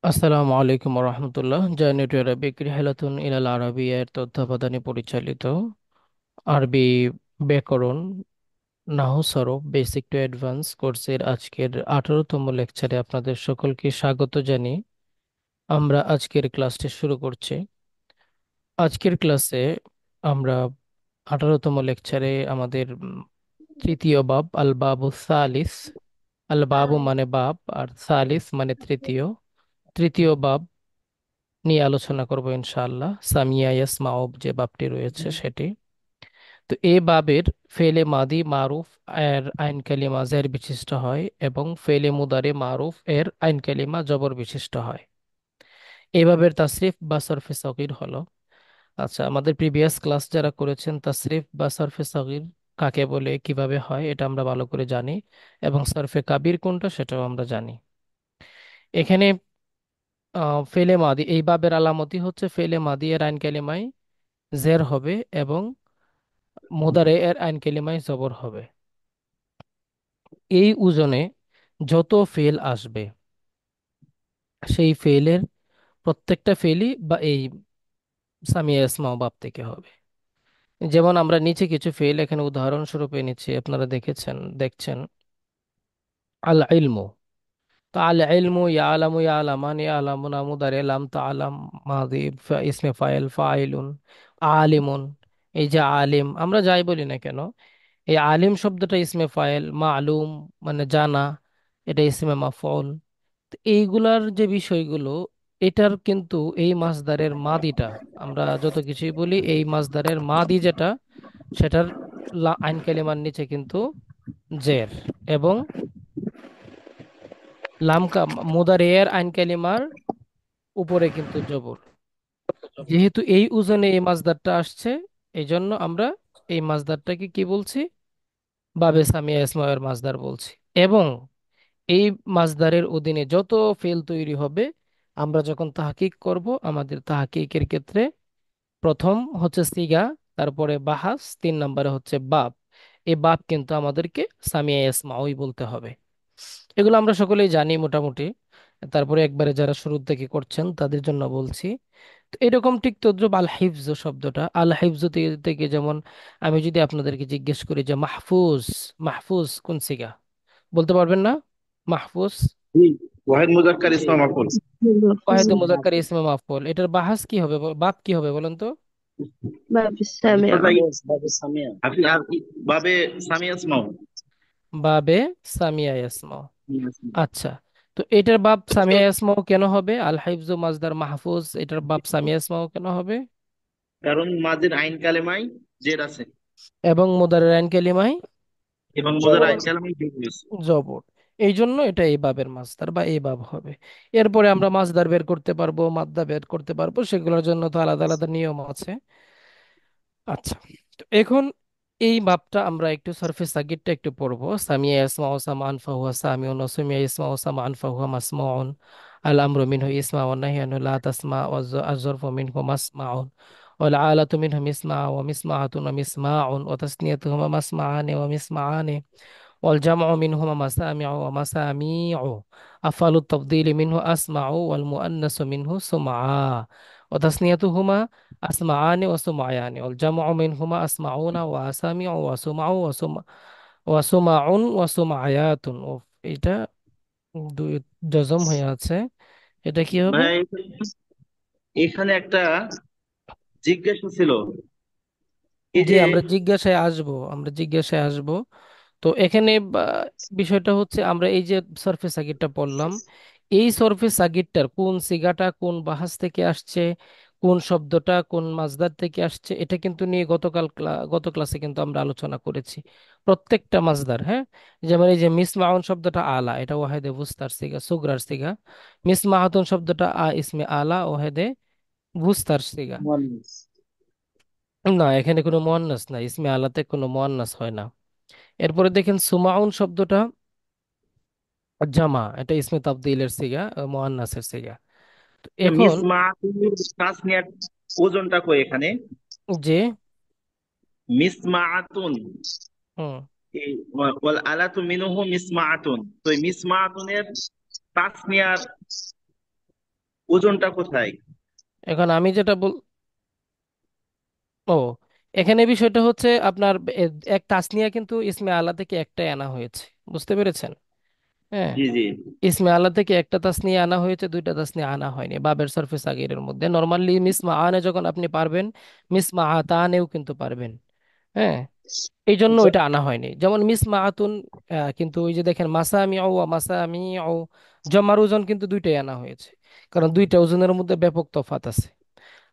আসসালামু আলাইকুম রহমতুল্লাহ। Journey to Arabic রিহালাতুন ইলাল আরাবিয়া এর তত্ত্বাবধানে পরিচালিত আরবি ব্যাকরণ নাহু সরফ বেসিক টু অ্যাডভান্স কোর্সের আজকের 18তম লেকচারে আপনাদের সকলকে স্বাগত জানিয়ে আমরা আজকের ক্লাসটি শুরু করছি। আজকের ক্লাসে আমরা 18তম লেকচারে আমাদের তৃতীয় বাব আল বাবু সালিস। আল বাবু মানে বাব আর সালিস মানে তৃতীয়। তৃতীয় বাব নিয়ে আলোচনা করব ইনশাআল্লাহ। সামিয়া ইয়াসমাউব যে বাবটি রয়েছে সেটি। তো এই বাবের ফেলে মাদি মারুফ এর আইন কালিমা জের বিশিষ্ট হয় এবং ফেলে মুদারে মারুফ এর আইন কালিমা জবর বিশিষ্ট হয়। এই বাবের তাসরিফ বা সরফে সগীর হলো। আচ্ছা, আমাদের প্রিভিয়াস ক্লাস যারা করেছেন তাসরিফ বা সরফে সগীর কাকে বলে কিভাবে হয় এটা আমরা ভালো করে জানি, এবং সরফে কাবির কোনটা সেটাও আমরা জানি। এখানে ফেলে মাদি এই বাবের আলামতি হচ্ছে ফেলে মাদি এর আইন কালিমায় জের হবে এবং মোদারে এর আইন কালিমায় জবর হবে। এই ওজনে যত ফেল আসবে সেই ফেলের প্রত্যেকটা ফেলই বা এই সামিয়া ইসমা বাব থেকে হবে। যেমন আমরা নিচে কিছু ফেল এখানে উদাহরণস্বরূপ এনেছি, আপনারা দেখছেন আল ইলমু। তো আল ইলমু ইয়ালামু ইয়ালামান ইয়ালামুনা মুদারে লাম তাআলাম মাদি ইসমে ফাইল ফাইলুন আলিমুন। এই যে আলিম আমরা যাই বলি না কেন, এই আলিম শব্দটা ইসমে ফাইল, মালুম মানে জানা, এটা ইসমে মাফউল। তো এইগুলার যে বিষয়গুলো, এটার কিন্তু এই মাসদারের মাদিটা, আমরা যত কিছুই বলি এই মাসদারের মাদি যেটা সেটার আইন কালিমার নিচে কিন্তু জের, এবং লামকা মুদারিয়ের আইন কালিমার উপরে কিন্তু জবর। যেহেতু এই ওজনে এই মাসদারটা আসছে, এই জন্য আমরা এই মাসদারটাকে কি বলছি? বাবে সামিয়া ইসমাইল মাসদার বলছি। এবং এই মাসদারের অধীনে যত ফেল তৈরি হবে, আমরা যখন তাহকিক করব আমাদের তাহকিকের ক্ষেত্রে প্রথম হচ্ছে সিগা, তারপরে বাহাস, 3 নম্বরে হচ্ছে বাব। এই বাব কিন্তু আমাদেরকে সামিয়া ইসমাউই বলতে হবে। এগুলো আমরা সকলেই জানি মোটামুটি। তারপরে একবারে যারা শুরু থেকে করছেন তাদের জন্য বলছি। তো এরকম ঠিক তদ্রুপ আল হিফজ শব্দটা, আল হিফজ থেকে যেমন আমি যদি আপনাদেরকে জিজ্ঞেস করি যে মাহফুজ, মাহফুজ কোন সিগা, বলতে পারবেন না? মাহফুজ জি, ওয়াহিদ মুজাক্কার ইসলাম আকুল। ওয়াহিদ মুজাক্কার ইসমে মাফউল, এটার বাহাস কি হবে, বাপ কি হবে বলেন তো? باب السامعة. আপনি বাবে সামিয়া ইসমাও। বাবে সামিয়া ইয়াসমা। আচ্ছা, তো এটার বাপ সামিয়া ইয়াসমাও কেন হবে? আল হিফজু মাজদার মাহফুজ, এটার বাপ সামিয়া ইয়াসমাও কেন হবে? কারণ মাঝের আইন কালেমায় জের আছে এবং মুদারের আইন কালিমায় এবং মোজার আইন কালেমায় জের রয়েছে। জবর। এই জন্য এটা এই বাবের মাসদার বা এই বাব হবে। এরপরে আমরা মাসদার বের করতে পারবো, মাদ্দা বের করতে পারবো, সেগুলোর জন্য তো আলাদা আলাদা নিয়ম আছে। আচ্ছা, তো এখন এই বাবটা আমরা একটু সারফেস সাগিরটা একটু পড়বো। সামিয়া ইয়াসমাউ সামান ফাহুয়া সামিউন, ওয়া সামিয়া ইয়াসমাউ সামান ফাহুয়া মাসমাউন। আল আমরু মিনহু ইসমা ওয়া নাহয়ু আনহু লা তাসমা, ওয়া আয-যরফু মিনহু মাসমাউন, ওয়াল আলাতু মিনহু মিসমা ওয়া মিসমাআতুন ওয়া মিসমাউন, ওয়া তাসনিয়াতুহুমা মাসমাআনি ওয়া মিসমাআনি, والجمع منهما مسامع ومساميع. أفعل التفضيل منه أسمع والمؤنث منه سمعا، وتثنيتهما أسمعان وسمعيان، والجمع منهما أسمعون وأسامع وسمع وسمع وسمعيات। এটা দুই জজম হয়ে আছে, এটা কি হবে? ভাই, এখানে একটা জিজ্ঞাসা ছিল। এই জি, যে আমরা জিজ্ঞাসায় আসবো। তো এখানে বিষয়টা হচ্ছে আমরা এই যে সারফেস সার্কিটটা পড়লাম, এই সারফেস সার্কিটটার কোন সিগাটা কোন বাহাস থেকে আসছে, কোন শব্দটা কোন মাসদার থেকে আসছে, এটা কিন্তু নিয়ে গত ক্লাসে কিন্তু আমরা আলোচনা করেছি। প্রত্যেকটা মাসদার, হ্যাঁ। যেমন এই যে মিসমাউন শব্দটা আলা, এটা ওয়াহেদে বুস্তার সিগা, সুগরার সিগা। মিসমাহাতুন শব্দটা ইসমে আলা, ওয়াহেদে বুস্তার সিগা। মুয়ান্নাস। না, এখানে কোনো মুয়ান্নাস নাই, ইসমে আলাতে কোনো মুয়ান্নাস হয় না। এরপরে দেখেন সুমাউন শব্দটা জামা, এটা ইসমে তাবদীলের সিগা, মুআন্নাসের সিগা। তো এখন মিসমাআতুন তাসনিয়ার ওজনটা কই এখানে? যে মিসমাআতুন, হুম, এই ওয়াল আলাতু মিনহু মিসমাআতুন, তো এই মিসমাআতুনের তাসনিয়ার ওজনটা কোথায়? এখন আমি যেটা বল ও এখানে বিষয়টা হচ্ছে আপনার এক তাসনিয়া কিন্তু ইসমে আলা থেকে একটাই আনা হয়েছে, বুঝতে পেরেছেন? হ্যাঁ, জি জি। ইসমে আলা থেকে একটা তাসনিয়া আনা হয়েছে, দুইটা তাসনিয়া আনা হয়নি বাবের সরফে সাগিরের মধ্যে। নর্মালি মিসমা আনে যখন আপনি পারবেন, মিসমা আতানেও কিন্তু পারবেন। হ্যাঁ, এই জন্য আচ্ছা। ওইটা আনা হয়নি। যেমন মিসমা আতুন, কিন্তু ওই যে দেখেন মাসামিউ ওয়া মাসামিউ, জমার ওজন কিন্তু দুইটাই আনা হয়েছে, কারণ দুইটা ওজনের মধ্যে ব্যাপক তফাৎ আছে।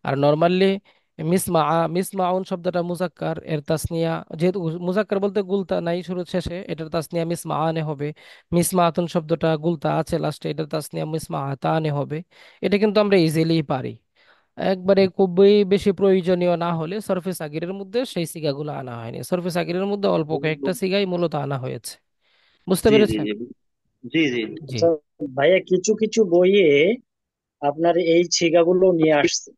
আর নর্মালি মিসমা মিসমাউন শব্দটা মুজাক্কার, এর তাসনিয়া যেহেতু মুজাক্কার বলতে গুলতা নাই শুরু শেষে, এটার তাসনিয়া মিসমা আনে হবে। মিসমা আতুন শব্দটা গুলতা আছে লাস্টে, এটার তাসনিয়া মিসমা আতানে হবে। এটা কিন্তু আমরা ইজিলি পারি। একবারে খুবই বেশি প্রয়োজনীয় না হলে সরফে সাগিরের মধ্যে সেই সিগাগুলো আনা হয়নি, সরফে সাগিরের মধ্যে অল্প কয়েকটা সিগাই মূলত আনা হয়েছে। বুঝতে জি জি পেরেছেন? জি। জি জি। জি। আচ্ছা ভাইয়া, কিছু কিছু বইয়ে আপনার এই ছিগাগুলো নিয়ে আসছে।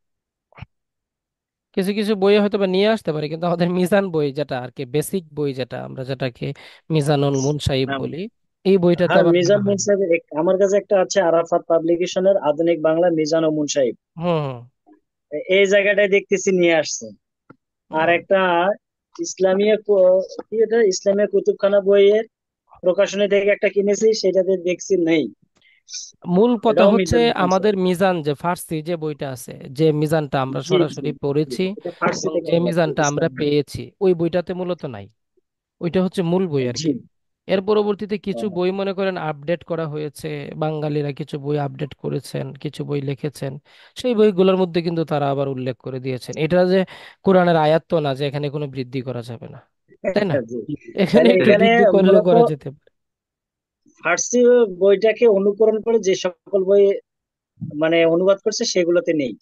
কিছু কিছু বই হয়তো বা নিয়ে আসতে পারে, কিন্তু আমাদের মিজান বই যেটা আর কি, বেসিক বই যেটা আমরা যেটাকে মিজানুল মুনসাইব হ্যাঁ বলি, এই বইটাতে হ্যাঁ, আবার আনা মিজান মুন হয়নি। সাহেবের আমার কাছে একটা আছে, আরাফাত পাবলিকেশনের আধুনিক বাংলা মিজান ও মুন সাহেব। হুম এই জায়গাটায় দেখতেছি নিয়ে আসছে। আর হুম। একটা কি এটা, ইসলামিয়া কুতুবখানা বইয়ের প্রকাশনী থেকে একটা কিনেছি, সেটাতে দেখছি নেই। মূল কথা এটাও হচ্ছে মিজান মুন সাহেব। আমাদের মিজান যে ফার্সি যে বইটা আছে, যে মিজানটা আমরা জি জি সরাসরি জি, পড়েছি এটা ফার্সি এবং থেকে যে আনা লাগবে, মিজানটা আমরা ইসলাম। পেয়েছি, ওই বইটাতে মূলত নাই। ওইটা হচ্ছে মূল বই আর জি। কি। এর পরবর্তীতে কিছু ও, বই মনে করেন আপডেট করা হয়েছে, বাঙালিরা কিছু বই আপডেট করেছেন, কিছু বই লিখেছেন। সেই বইগুলোর মধ্যে কিন্তু তারা আবার উল্লেখ করে দিয়েছেন এটা যে কোরআনের আয়াত তো না যে এখানে কোনো বৃদ্ধি করা যাবে না, তাই না? জি। এখানে তাহলে একটু এখানে বৃদ্ধি করলেও মূলত করা যেতে পারে। ফার্সি বইটাকে অনুকরণ করে যে সকল বই মানে অনুবাদ করছে সেগুলোতে নেই।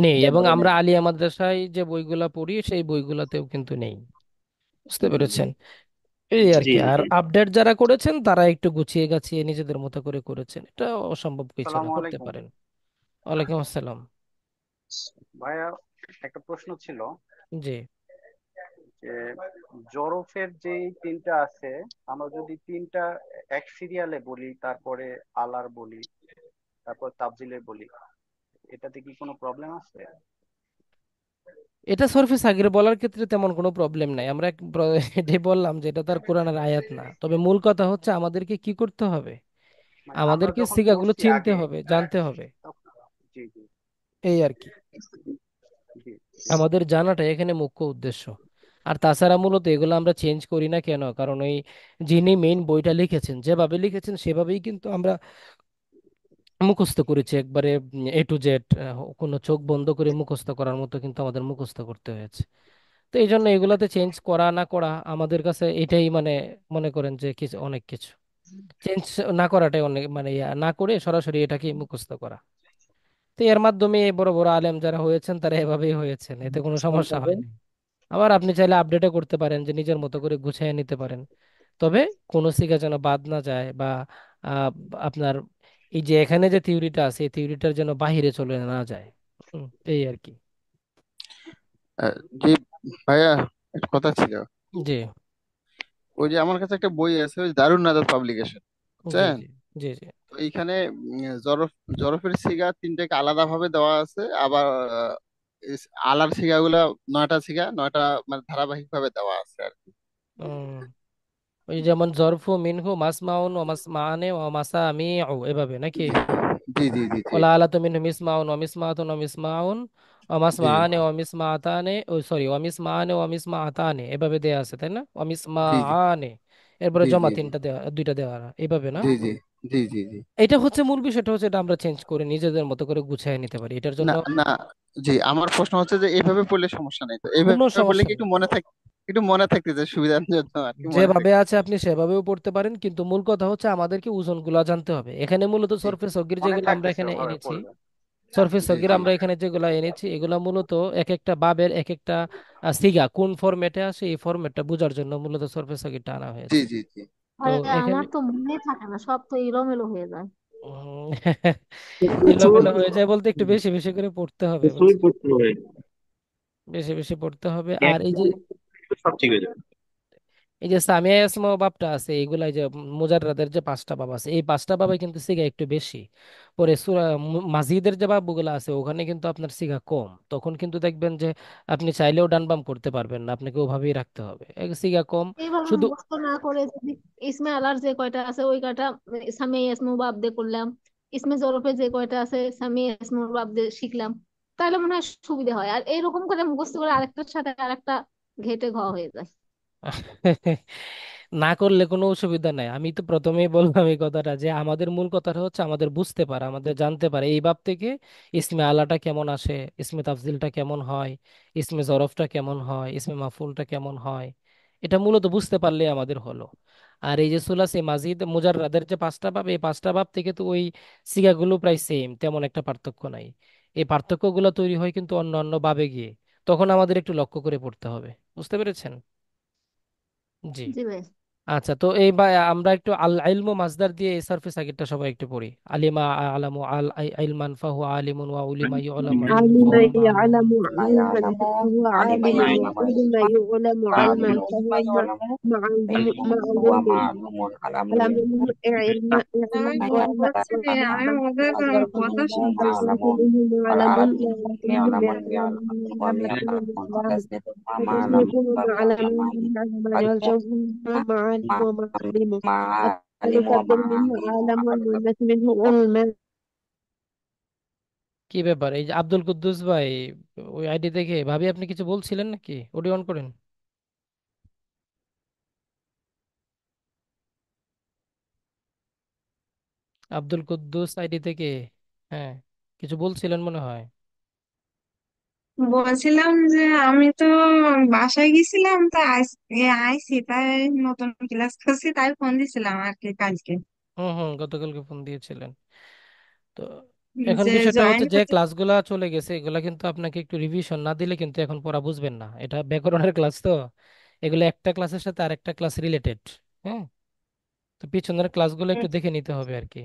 নেই, যা এবং ধরে আমরা নেই। আলিয়া মাদ্রাসায় যে বইগুলা পড়ি সেই বইগুলাতেও কিন্তু নেই। বুঝতে পেরেছেন? এই আর জি কি। আর জি। আপডেট যারা করেছেন তারা একটু গুছিয়ে গাছিয়ে নিজেদের মতো করে করেছেন, এটা অসম্ভব কিছু না, আসসালামু করতে আলাইকুম। পারেন। ওয়ালাইকুম আসসালাম। ভাইয়া, একটা প্রশ্ন ছিল জি। যে জরফের যে তিনটা আছে, আমরা যদি তিনটা এক সিরিয়ালে বলি, তারপরে আলার বলি, তারপর তাবজিলের বলি, এটাতে কি কোনো প্রবলেম আছে? এটা সরফে সাগির বলার ক্ষেত্রে তেমন কোনো প্রবলেম নাই। আমরা এটাই বললাম যে এটা তার কোরআনের আয়াত না, তবে মূল কথা হচ্ছে আমাদেরকে কি করতে হবে, মানে আমরা আমাদেরকে যখন সিগাগুলো পড়ছি চিনতে আগে, হবে, জানতে হবে। জি জি এই আর কি, জি। আমাদের জানাটা এখানে মুখ্য উদ্দেশ্য। আর তাছাড়া মূলত এগুলো আমরা চেঞ্জ করি না কেন, কারণ ওই যিনি মেইন বইটা লিখেছেন যেভাবে লিখেছেন সেভাবেই কিন্তু আমরা মুখস্থ করেছি একবারে, A to Z, কোনো চোখ বন্ধ করে মুখস্থ করার মতো কিন্তু আমাদের মুখস্থ করতে হয়েছে। তো এই জন্য এগুলাতে চেঞ্জ করা না করা আমাদের কাছে এটাই মানে, মনে করেন যে কিছু অনেক কিছু চেঞ্জ না করাটাই অনেক মানে না করে সরাসরি এটাকে মুখস্থ করা। তো এর মাধ্যমে বড় বড় আলেম যারা হয়েছেন তারা এভাবেই হয়েছেন, এতে কোনো আসসালাম সমস্যা তাহলে। হয়নি। আবার আপনি চাইলে আপডেটও করতে পারেন, যে নিজের মতো করে গুছিয়ে নিতে পারেন। তবে কোনো সিগা যেন বাদ না যায়, বা আহ, আপনার এই যে এখানে যে থিওরিটা আছে এই থিওরিটার যেন বাহিরে চলে না যায়। এই আর কি। আহ, জি ভাইয়া, একটা কথা ছিল। জি ওই যে আমার কাছে একটা বই আছে, ওই দারুন নাজাত পাবলিকেশন, জি বুঝছেন? জি জি জি। তো এইখানে জরফের সিগা তিনটাকে আলাদা ভাবে দেওয়া আছে, আবার আলার সিগা গুলা 9টা সিগা, 9টা মানে ধারাবাহিক ভাবে দেওয়া আছে আর কি। উম, ওই যেমন জরফু মিনহু মাসমাউন ও মাসমাআনে ও মাসামিউ, এভাবে নাকি? জি জি জি জি ওলা আলাতু মিনহু মিসমাউন ও মিসমাতুন ও মিসমাউন ও জি মাসমাআনে ও মিসমাতানে, ও সরি, ও মিসমাআনে ও মিসমাতানে, এভাবে দেয়া আছে তাই না? ও জি মিসমাআনে, এরপরে জি জমা জি জি তিনটা দেওয়া, দুইটা দেওয়া না, এইভাবে না? জি জি জি জি জি। এটা হচ্ছে মূল বিষয়টা হচ্ছে এটা আমরা চেঞ্জ করে নিজেদের মতো করে গুছিয়ে নিতে পারি, এটার না জন্য না, জি আমার প্রশ্ন হচ্ছে যে এইভাবে পড়লে সমস্যা নেই তো? কোনো এইভাবে পড়লে সমস্যা কি নেই। একটু মনে থাকতে যে সুবিধার জন্য আর কি, মনে যেভাবে থাকতে। আছে আপনি সেভাবেও পড়তে পারেন, কিন্তু মূল কথা হচ্ছে আমাদেরকে ওজন গুলা জানতে হবে। এখানে মূলত জি সরফে সগির মনে যেগুলো আমরা থাকতেছে এখানে ওভাবে এনেছি, পড়লে। সরফে জি সগির জি আমরা এখানে যেগুলা এনেছি এগুলা মূলত এক একটা বাবের এক একটা সিগা কোন ফরম্যাটে আসে এই ফরম্যাটটা বোঝার জন্য মূলত সরফে সগিরটা আনা জি হয়েছে। জি জি। তো ভাইয়া এখানে আমার তো মনে থাকে না, সব তো এলোমেলো হয়ে যায়। উম, প্রচুর এলোমেলো হয়ে যায় বলতে একটু বেশি বেশি করে পড়তে হবে প্রচুর বুঝছেন, পড়তে হবে। বেশি বেশি পড়তে হবে। আর এই যে একদম সব ঠিক হয়ে যাবে। এই যে সামিয়া ইসমা বাবটা আছে, এইগুলাই যে মুজাররাদের যে পাঁচটা বাব আছে, এই পাঁচটা বাবে কিন্তু সিগা একটু বেশি। পরে সূরা মাজিদের যে বাবগুলো আছে ওখানে কিন্তু আপনার সিগা কম, তখন কিন্তু দেখবেন যে আপনি চাইলেও ডান বাম করতে পারবেন না, আপনাকে ওভাবেই রাখতে হবে, সিগা কম। এইভাবে শুধু মুখস্থ না করে যদি ইসমে আলার যে কয়টা আছে ওই কয়টা সামিয়া ইসমু বাদ দিয়ে করলাম, ইসমে জরফে যে কয়টা আছে সামিয়া ইসমু বাদ দিয়ে শিখলাম, তাহলে মনে হয় সুবিধা হয়। আর এরকম করে মুখস্থ করে আরেকটার সাথে আরেকটা ঘেটে ঘ হয়ে যায়। না করলে কোনো অসুবিধা নাই, আমি তো প্রথমেই বললাম এই কথাটা, যে আমাদের মূল কথাটা হচ্ছে আমাদের বুঝতে পারা, আমাদের জানতে পারে এই বাব থেকে ইসমে আলাটা কেমন আসে, ইসমে তাফজিলটা কেমন হয়, ইসমে জরফটা কেমন হয়, ইসমে মাফুলটা কেমন হয়, এটা মূলত বুঝতে পারলে আমাদের হলো। আর এই যে সুলাসি মাজিদ মুজাররাদের যে পাঁচটা বাব, এই পাঁচটা বাব থেকে তো ওই সিগাগুলো প্রায় সেম, তেমন একটা পার্থক্য নাই। এই পার্থক্যগুলো তৈরি হয় কিন্তু অন্য অন্য বাবে গিয়ে, তখন আমাদের একটু লক্ষ্য করে পড়তে হবে। বুঝতে পেরেছেন? জি। জি ভাই। আচ্ছা, তো এই বা আমরা একটু আল ইলমু মাসদার দিয়ে এই সারফেস আগেরটা সবাই একটু পড়ি। আলিমা আলামু আল ইলমান ফাহু আলিমুন ওয়া উলিমা ইউলামু ইলমান علم ফাহু মালুম। يعلم ما علما يعلم فهو علم عالم، يعلم وعلم علما يعلم علما وعلم فهو ما يعلم علم هو معلوم. معلوم على علم من علم আমি علم ভুল وعلم করছি, আমি ওদের কথা علمه শুনতেছি। والظرف معلم منه معلم، والعربي والعلم يعلم يعلم يعلم علم ويعلم الإسلام، وتسنية ما معلم وتسمية ويعلم معلم معلم، والجمع معالم مع ومعالم. معالم المكبر منه ومعالم عالم، وعلم والمؤنث منه علم. কি ব্যাপার এই যে আব্দুল কুদ্দুস ভাই, ওই আইডি দেখে ভাবি আপনি কিছু বলছিলেন নাকি? অডিও অন করেন। আব্দুল কুদ্দুস আইডি থেকে, হ্যাঁ, কিছু বলছিলেন মনে হয়। বলছিলাম যে আমি তো বাসায় গেছিলাম, তা আজকে আইছি, তাই নতুন ক্লাস করছি, তাই ফোন দিছিলাম আর কি কালকে, হুম হুম, গতকালকে ফোন দিয়েছিলেন তো। এখন যে বিষয়টা জয়েন হচ্ছে যে করতে। ক্লাসগুলা চলে গেছে, এগুলা কিন্তু আপনাকে একটু রিভিশন না দিলে কিন্তু এখন পড়া বুঝবেন না, এটা ব্যাকরণের ক্লাস তো, এগুলো একটা ক্লাসের সাথে আরেকটা ক্লাস রিলেটেড। হ্যাঁ, তো পিছনের ক্লাসগুলো একটু দেখে নিতে হবে আর কি।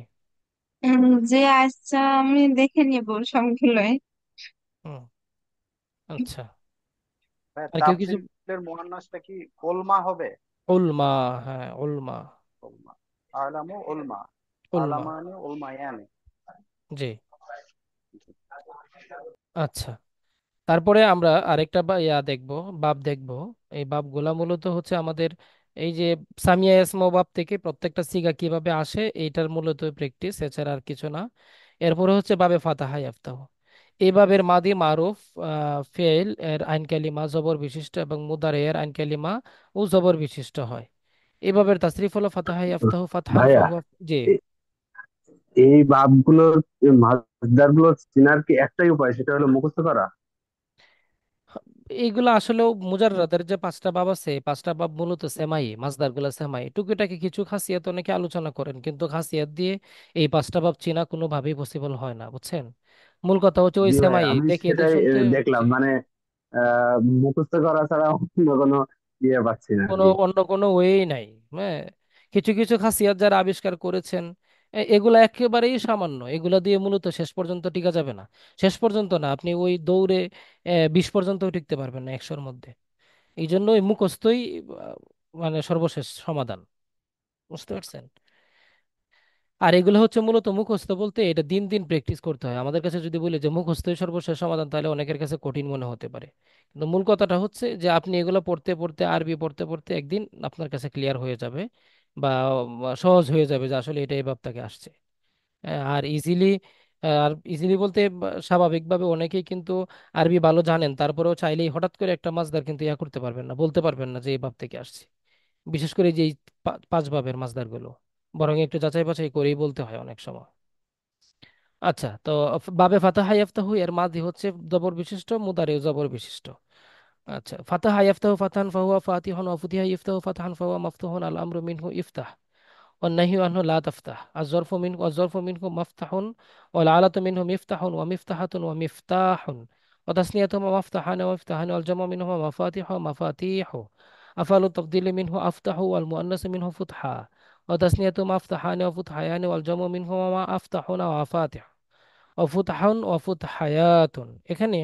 যে আচ্ছা, আমি দেখে নিব সবগুলোই। হুম। আচ্ছা, হ্যাঁ, আর কেউ কিছু? তাফজিলের মুয়ান্নাসটা কি ওলমা হবে? উলমা, হ্যাঁ উলমা। ওলমা, আলামু ওলমা, উলমা, আলামানি ওলমায়ানি। জি। আচ্ছা, তারপরে আমরা আরেকটা দেখবো, বাব দেখবো। এই বাবগুলা মূলত হচ্ছে আমাদের এই যে সামিয়া ইসমা বাব থেকে প্রত্যেকটা সিগা কিভাবে আসে এইটার মূলত প্র্যাকটিস, এছাড়া আর কিছু না। এরপরে হচ্ছে বাবে ফাতাহা ইয়াফতাহ। এই বাবের মাদি মারুফ, ফেল এর আইন কালিমা জবর বিশিষ্ট এবং মুদারে এর আইন কালিমা ও জবর বিশিষ্ট হয়। এই বাবের তাসরিফ হলো ফাতাহা ইয়াফতাহ ফাতহান ভাইয়া, ফাহুয়া। জি। এ- এই বাপগুলোর মাসদার গুলোর চেনার কি একটাই উপায়, সেটা হলো মুখস্থ করা? এইগুলো আসলেও মুজাররাদের যে পাঁচটা বাব আছে, এই পাঁচটা বাব মূলত সেমাই, মাসদার গুলা সেমাই, টুকিটাকি কিছু খাসিয়াত অনেকে আলোচনা করেন, কিন্তু খাসিয়াত দিয়ে এই পাঁচটা বাব চেনা কোনোভাবেই পসিবল হয় না, বুঝছেন? মূল কথা হচ্ছে ওই জি ভাই, সেমাই আমি দেখে সেটাই শুনতে। দেখলাম, জি। মানে মুখস্থ করা ছাড়া অন্য কোনো ইয়ে পাচ্ছি না আর কোনো কি। অন্য কোনো ওয়েই নাই। হ্যাঁ, কিছু কিছু খাসিয়াত যারা আবিষ্কার করেছেন, এগুলা একেবারেই সামান্য, এগুলা দিয়ে মূলত শেষ পর্যন্ত টিকা যাবে না। শেষ পর্যন্ত না, আপনি ওই দৌড়ে 20 পর্যন্তও টিকতে পারবেন না 100-র মধ্যে। এই জন্য ওই মুখস্থই আহ, মানে সর্বশেষ সমাধান। বুঝতে পারছেন? আর এগুলো হচ্ছে মূলত মুখস্থ বলতে এটা দিন দিন প্র্যাকটিস করতে হয়। আমাদের কাছে যদি বলি যে মুখস্থই সর্বশেষ সমাধান, তাহলে অনেকের কাছে কঠিন মনে হতে পারে, কিন্তু মূল কথাটা হচ্ছে যে আপনি এগুলো পড়তে পড়তে, আরবি পড়তে পড়তে একদিন আপনার কাছে ক্লিয়ার হয়ে যাবে, বা সহজ হয়ে যাবে যে আসলে এটা এই ভাব থেকে আসছে। আর ইজিলি বলতে স্বাভাবিকভাবে অনেকেই কিন্তু আরবি ভালো জানেন, তারপরেও চাইলেই হঠাৎ করে একটা মাসদার কিন্তু ইয়া করতে পারবেন না, বলতে পারবেন না যে এই ভাব থেকে আসছে। বিশেষ করে যে এই পাঁচ ভাবের মাসদার গুলো বরং একটু যাচাই বাছাই করেই বলতে হয় অনেক সময়। আচ্ছা, তো বাবে ফাতাহা ইয়াফতাহু এর মাদি হচ্ছে জবর বিশিষ্ট, মুদারিও জবর বিশিষ্ট। আচ্ছা, ফাতাহা ইয়াফতাহু ফাতহান ফাহুয়া ফাতিহুন, ওয়া ফুতিহা ইফতাহু ফাতহান ফাহুয়া মাফতুহুন, আল আমরু মিনহু ইফতাহ والنهي عنه لا تفتح، الظرف منه مفتح، والعالة منه مفتح ومفتحة ومفتاح، وتثنيتهما مفتحان ومفتاحان، والجمع منهما مفاتيح ومفاتيح. أفعال التفضيل منه أفتح، والمؤنث منه فتحا، وتثنيتهما مفتحان وفتحيان، والجمع منهما ما أفتحون ومفاتيح وفتح وفتحيات। এখানে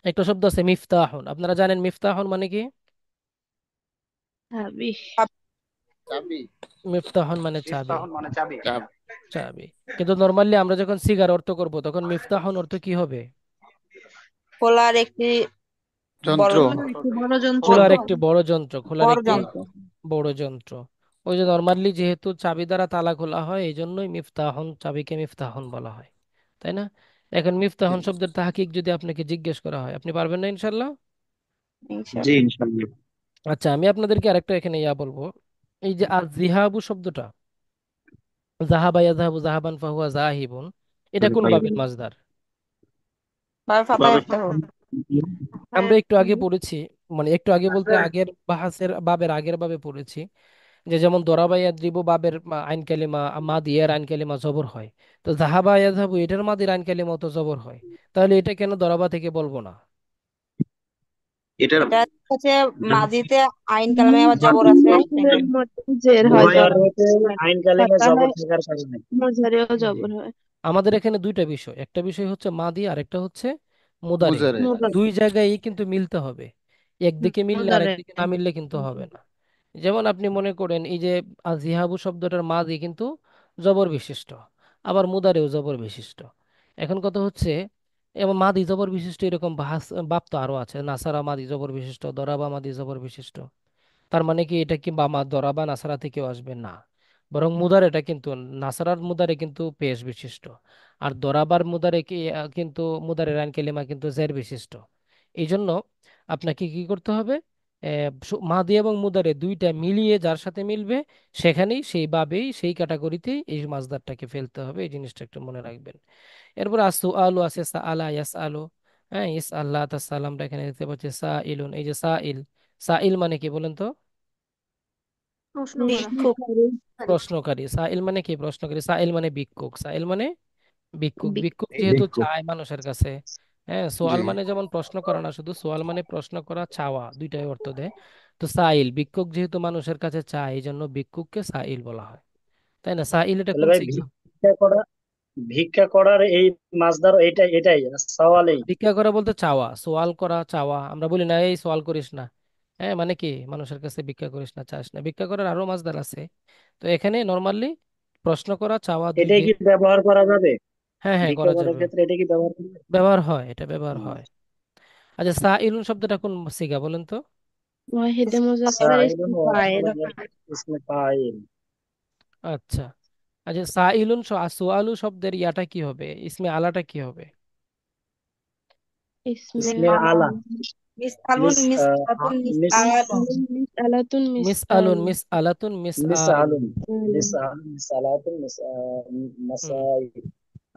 একটা শব্দ আছে মিফতাহুন, আপনারা জানেন মিফতাহুন মানে কি? চাবি। চাবি। মিফতাহন মানে চাবি। মিফতাহুন মানে চাবি। চাবি। চাবি। কিন্তু নর্মালি আমরা যখন সিগার অর্থ করব তখন মিফতাহন অর্থ কি হবে? খোলার একটি বড় যন্ত্র। খোলার একটি বড় যন্ত্র। খোলার খোলার যন্ত্র। একটি বড় যন্ত্র, খোলার বড় একটি যন্ত্র। বড় যন্ত্র। ওই যে নর্মালি যেহেতু চাবি দ্বারা তালা খোলা হয় এই জন্যই মিফতাহন, চাবিকে মিফতাহন বলা হয়, তাই না? এখন মিফতাহন শব্দের তাহকিক যদি আপনাকে জিজ্ঞেস করা হয় আপনি পারবেন না ইনশাল্লাহ? জি ইনশাআল্লাহ। ইনশাল্লাহ। আচ্ছা, আমি আপনাদেরকে আরেকটা এখানে বলবো। এই যে আজ জিহাবু শব্দটা, জাহাবা ইয়াযহাবু জাহাবান ফাহুয়া জাহিবুন, এটা কোন বাবের মাজদার? বাবা ফাতা বাবে ইফতাহু। আমরা একটু আগে পড়েছি, মানে একটু আগে বলতে আগের বাহাসের বাবের আগের বাবে পড়েছি যে যেমন দরাবা ইয়াদ্রিবু বাবের আইন কালিমা মাদি এর আইন কালিমা জবর হয়, তো জাহাবা ইয়াযহাবু এটার মাদির আইন কালিমা তো জবর হয়, তাহলে এটা কেন দরাবা থেকে বলবো না? এটার এটা হচ্ছে মাজিতে আইন কালামে আবার জবর আছে। আসলের মধ্যে জের হয় মুজাররতে আইন কালেমে ফাতা জবর হয়, থাকার কারণে। মুজারেও জি। জবর হয়। আমাদের এখানে দুইটা বিষয়, একটা বিষয় হচ্ছে মাদি আর একটা হচ্ছে মুদারে। মুজারে। মুদারে। দুই জায়গায় কিন্তু মিলতে হবে, একদিকে মিললে আর মুদারে। একদিকে না মিললে কিন্তু হবে না। যেমন আপনি মনে করেন এই যে আজিহাবু শব্দটার মাদি কিন্তু জবর বিশিষ্ট, আবার মুদারেও জবর বিশিষ্ট। এখন কথা হচ্ছে এবং মাদি জবর বিশিষ্ট এরকম বাপ তো আরো আছে, নাসারা মাদি জবর বিশিষ্ট, দরাবা মাদি জবর বিশিষ্ট। তার মানে কি এটা কি বামা দরাবা নাসারা থেকেও আসবে না, বরং মুদারেটা কিন্তু নাসারার মুদারে কিন্তু পেশ বিশিষ্ট, আর দরাবার মুদারে কি কিন্তু মুদারের আইন কালিমা কিন্তু জের বিশিষ্ট। এই জন্য আপনাকে কি করতে হবে, মাদি এবং মুদারে দুইটা মিলিয়ে যার সাথে মিলবে সেখানেই সেই ভাবেই সেই ক্যাটাগরিতেই এই মাছদারটাকে ফেলতে হবে, এই জিনিসটা একটু মনে রাখবেন। এরপর আসু আলু আছে, সা আলা ইয়াস আলু। হ্যাঁ, ইস আল্লাহ তাসালামটা এখানে দেখতে পাচ্ছি, সা ইলুন, এই যে সা ইল, সাইল মানে কি বলেন তো? প্রশ্ন করা। ভিক্ষুক। প্রশ্নকারী। সাইল মানে কি? প্রশ্নকারী। সাইল মানে ভিক্ষুক, সাইল মানে ভিক্ষুক। ভিক্ষুক যেহেতু ভিক্ষুক। চায় মানুষের কাছে, হ্যাঁ, জি। সোয়াল মানে যেমন প্রশ্ন করা না শুধু, সোয়াল মানে প্রশ্ন করা, চাওয়া, দুইটাই অর্থ দেয়। তো সাইল ভিক্ষুক যেহেতু মানুষের কাছে চায় এই জন্য ভিক্ষুককে সাইল বলা হয়, তাই না? সাইল এটা তাহলে কোন ভাই সিগা? ভিক্ষা করার এই মাসদার এটাই এটাই সওয়ালেই। ভিক্ষা করা বলতে চাওয়া, সোয়াল করা, চাওয়া। আমরা বলি না এই সোয়াল করিস না, হ্যাঁ মানে কি মানুষের কাছে ভিক্ষা করিস না, চাস না। ভিক্ষা করার আরো মাসদার আছে, তো এখানে নর্মালি প্রশ্ন করা, চাওয়া দুই এটাই যে। কি ব্যবহার করা যাবে? হ্যাঁ হ্যাঁ, ভিক্ষা করা করার যাবে, ক্ষেত্রে এটা কি ব্যবহার করা যাবে? ব্যবহার হয়, এটা ব্যবহার হুম। হয়। আচ্ছা, সা ইলুন শব্দটা কোন সিগা বলেন তো? ওয়াহিদে মুজাক্কার সাইলুন ইসম ওয়া ফাইল। মুজাক্কার ইসমে ফাইল। আচ্ছা। আচ্ছা, সা ইলুন সুআলু শব্দের ইয়াটা কি হবে, ইসমে আলাটা কি হবে? ইসমে ইসমে আলা। আলা। মিস আলুন মিস মিস আতুন মিস মিস আলাতুন। মিস আলাতুন মিস মিস আল। আলুন, মিস আলাতুন, মিস মিস আইল। আলুন। মিস আলুন মিস আলাতুন মিস হুম। মাসাই।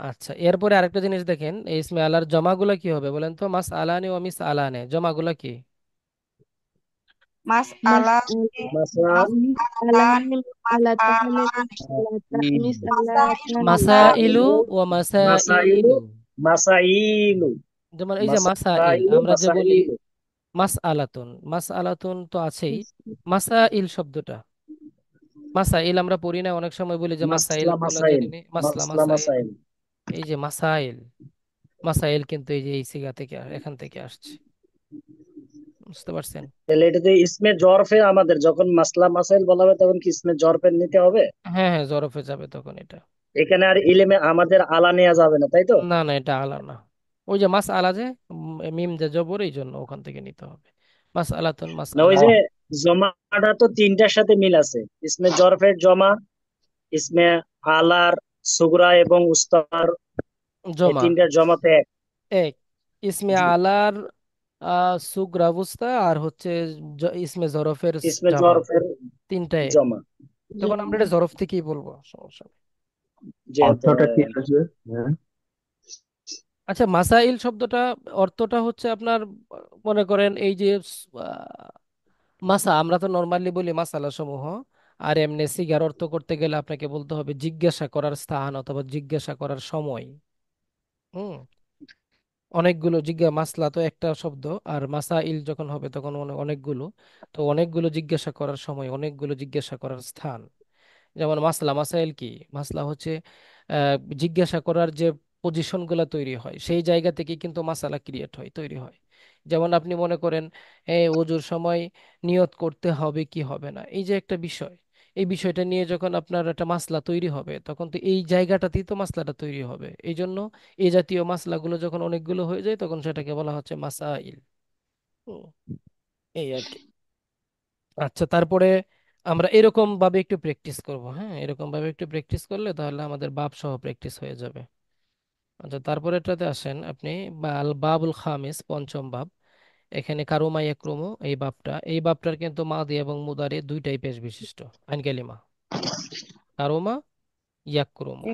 আচ্ছা, এরপরে আরেকটা জিনিস দেখেন, এই ইসমে আলার জমাগুলা কি হবে বলেন তো? মাস আলানে ও মিস আলানে জমাগুলা কি? মাস মাস আলা। মাসা মাস মিস আলান। আলানে মিস মাস আলাতানে আলান। মিস আলাতা ইল। মিস মাসাইল। আলাতানি। মাসাইলু মাসাইল। ও মাসাইলু। মাসাইলু। মাসাইলু। যেমন এই যে মাসাইল, মাসাইলু আমরা যে বলি মাসাইলু। মাস আলাতুন, মাস আলাতুন তো আছেই। মিস মাসাইল শব্দটা, মাসাইল আমরা পড়ি না অনেক সময়, বলি যে মাসাইল মাসলা গুলা মাসাইল। জেনে নি, মাসলা মাসলা মাসাইল। মাসাইল। এই যে মাসাইল, মাসাইল কিন্তু এই যে এই সিগা থেকে এখান থেকে আসছে, বুঝতে পারছেন? তাহলে এটাতে ইসমে জরফে আমাদের যখন মাসলা মাসাইল বলা হবে তখন কি ইসমে জরফে নিতে হবে? হ্যাঁ হ্যাঁ, জরফে যাবে তখন এটা। এখানে আর ইলেমে আমাদের আলা নেওয়া যাবে না, তাই তো? না না, এটা আলা না। ওই যে মাস আলা যে মিম যে জবর, এই জন্য ওখান থেকে নিতে হবে। মাস আলাতুন, মাস না ওই আলা। যে জমাটা তো তিনটার সাথে মিল আছে। ইসমে জরফের জমা, ইসমে আলার সুগরা এবং উস্তার, এই জমা তিনটার জমা তো এক। এক। ইসমে জি। আলার সুগ্রাবস্তা আর হচ্ছে ইসমে জরফের ইসমে জমা, জরফের তিনটা এক। জমা। তখন আমরা এটা জরফ থেকেই বলবো, সমস্যা নেই। যে অর্থটা কি আসবে? হ্যাঁ। আচ্ছা, মাসাইল শব্দটা অর্থটা হচ্ছে আপনার মনে করেন এই যে মাসা, আমরা তো নর্মালি বলি মাসালা সমূহ, আর এমনি সিগার অর্থ করতে গেলে আপনাকে বলতে হবে জিজ্ঞাসা করার স্থান অথবা জিজ্ঞাসা করার সময়। হুম। অনেকগুলো মাসলা তো একটা শব্দ, আর মাসাইল যখন হবে তখন অনেকগুলো। তো অনেকগুলো জিজ্ঞাসা করার সময়, অনেকগুলো জিজ্ঞাসা করার স্থান। যেমন মাসলা, মাসাইল কি? মাসলা হচ্ছে জিজ্ঞাসা করার যে পজিশন গুলা তৈরি হয় সেই জায়গা থেকে কিন্তু মাসালা ক্রিয়েট হয়, তৈরি হয়। যেমন আপনি মনে করেন ওযুর সময় নিয়ত করতে হবে কি হবে না, এই যে একটা বিষয়, এই বিষয়টা নিয়ে যখন আপনার একটা মাসলা তৈরি হবে তখন তো এই জায়গাটাতেই তো মাসলাটা তৈরি হবে। এই জন্য এই জাতীয় মাসলাগুলো যখন অনেকগুলো হয়ে যায় তখন সেটাকে বলা হচ্ছে মাসাইল। হুম, এই আর কি। আচ্ছা, তারপরে আমরা এরকম ভাবে একটু প্র্যাকটিস করব। হ্যাঁ, এরকম ভাবে একটু প্র্যাকটিস করলে তাহলে আমাদের বাব সহ প্র্যাকটিস হয়ে যাবে। আচ্ছা, তারপরে এটাতে আসেন আপনি, আল বাবুল খামিস, পঞ্চম বাব। এখানে কারুমা ইয়াকরুমু, এই বাবটার কিন্তু মাদি এবং মুদারি দুইটাই পেশ বিশিষ্ট আইন কালিমা, কারুমা ইয়াকরুমু।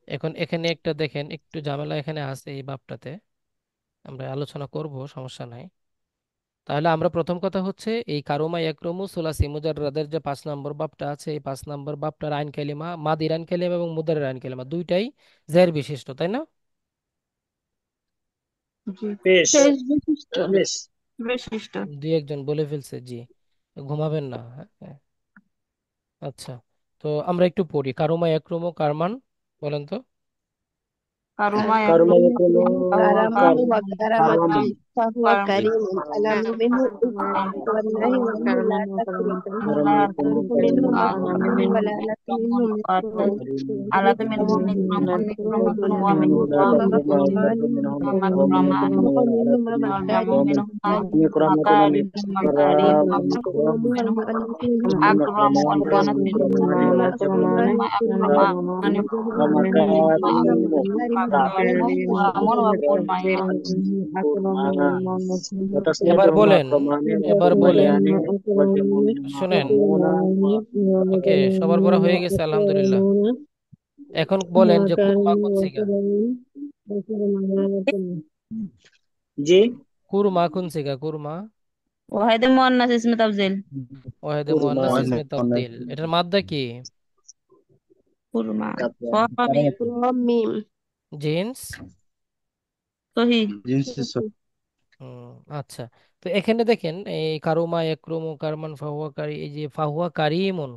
এখন এখানে একটা দেখেন একটু ঝামেলা এখানে আছে এই বাবটাতে, আমরা আলোচনা করব, সমস্যা নাই। তাহলে আমরা প্রথম কথা হচ্ছে এই কারুমা ইয়াকরুমু সুলাসি মুজাররাদের যে 5 নম্বর বাবটা আছে, এই 5 নম্বর বাবটার আইন কালিমা, মাদির আইন কালিমা এবং মুদারের আইন কালিমা দুইটাই জের বিশিষ্ট, তাই না? জি। পেশ শেষ বিশিষ্ট পেশ বিশিষ্ট দুই একজন বলে ফেলছে জি, ঘুমাবেন না। হ্যাঁ, হ্যাঁ। আচ্ছা, তো আমরা একটু পড়ি কারুমা ইয়াকরুমু কারমান, বলেন তো। কারুমা কারমা ইয়াকরুমু কোনো كرما কারুমা وكرامة কারামান فهو كريم ألم منه إذ والله وإنه لا تفرق কারমা কোনো ألف منه কারামান مكرم ولا لك منه مكرم আলাদা يكرم منهم منه إكرام مكرم ومنهم منهم لا وخفض تكرما مكان منهم مكرمان مرفوع منه والجمع مكارم منهم كرامة مكارم مكارم الكريم والمكروه المكرم منهم والمؤنث أكرم المكرمان والمؤنث منهم والمكرمان والمؤنث أكرمان الله كلها وأكرمان وجمع ومكارم ومكارم وأمر وقول ما يحب وتسنية এবার বলেন, المكرمان এবার বলেন, والمكرمان والجمع শুনেন। المكرمون ওকে, সবার পড়া হয়ে গেছে আলহামদুলিল্লাহ। এখন বলেন যে কুরমা কোন সিগা, জি কুরমা কোন সিগা, কুরমা وهذا المؤنث اسم تفضيل ওয়াহেদে মুয়ান্নাস كرما ইসমে তাফদিল, এটার মাদ্দা কি? كرما صامي ميم জিন্স। صحيح হুম, আচ্ছা। তো এখানে দেখেন এই কারুমা একরুমু কারমান ফাহুয়া কারি, এই যে ফাহুয়া কারিমুন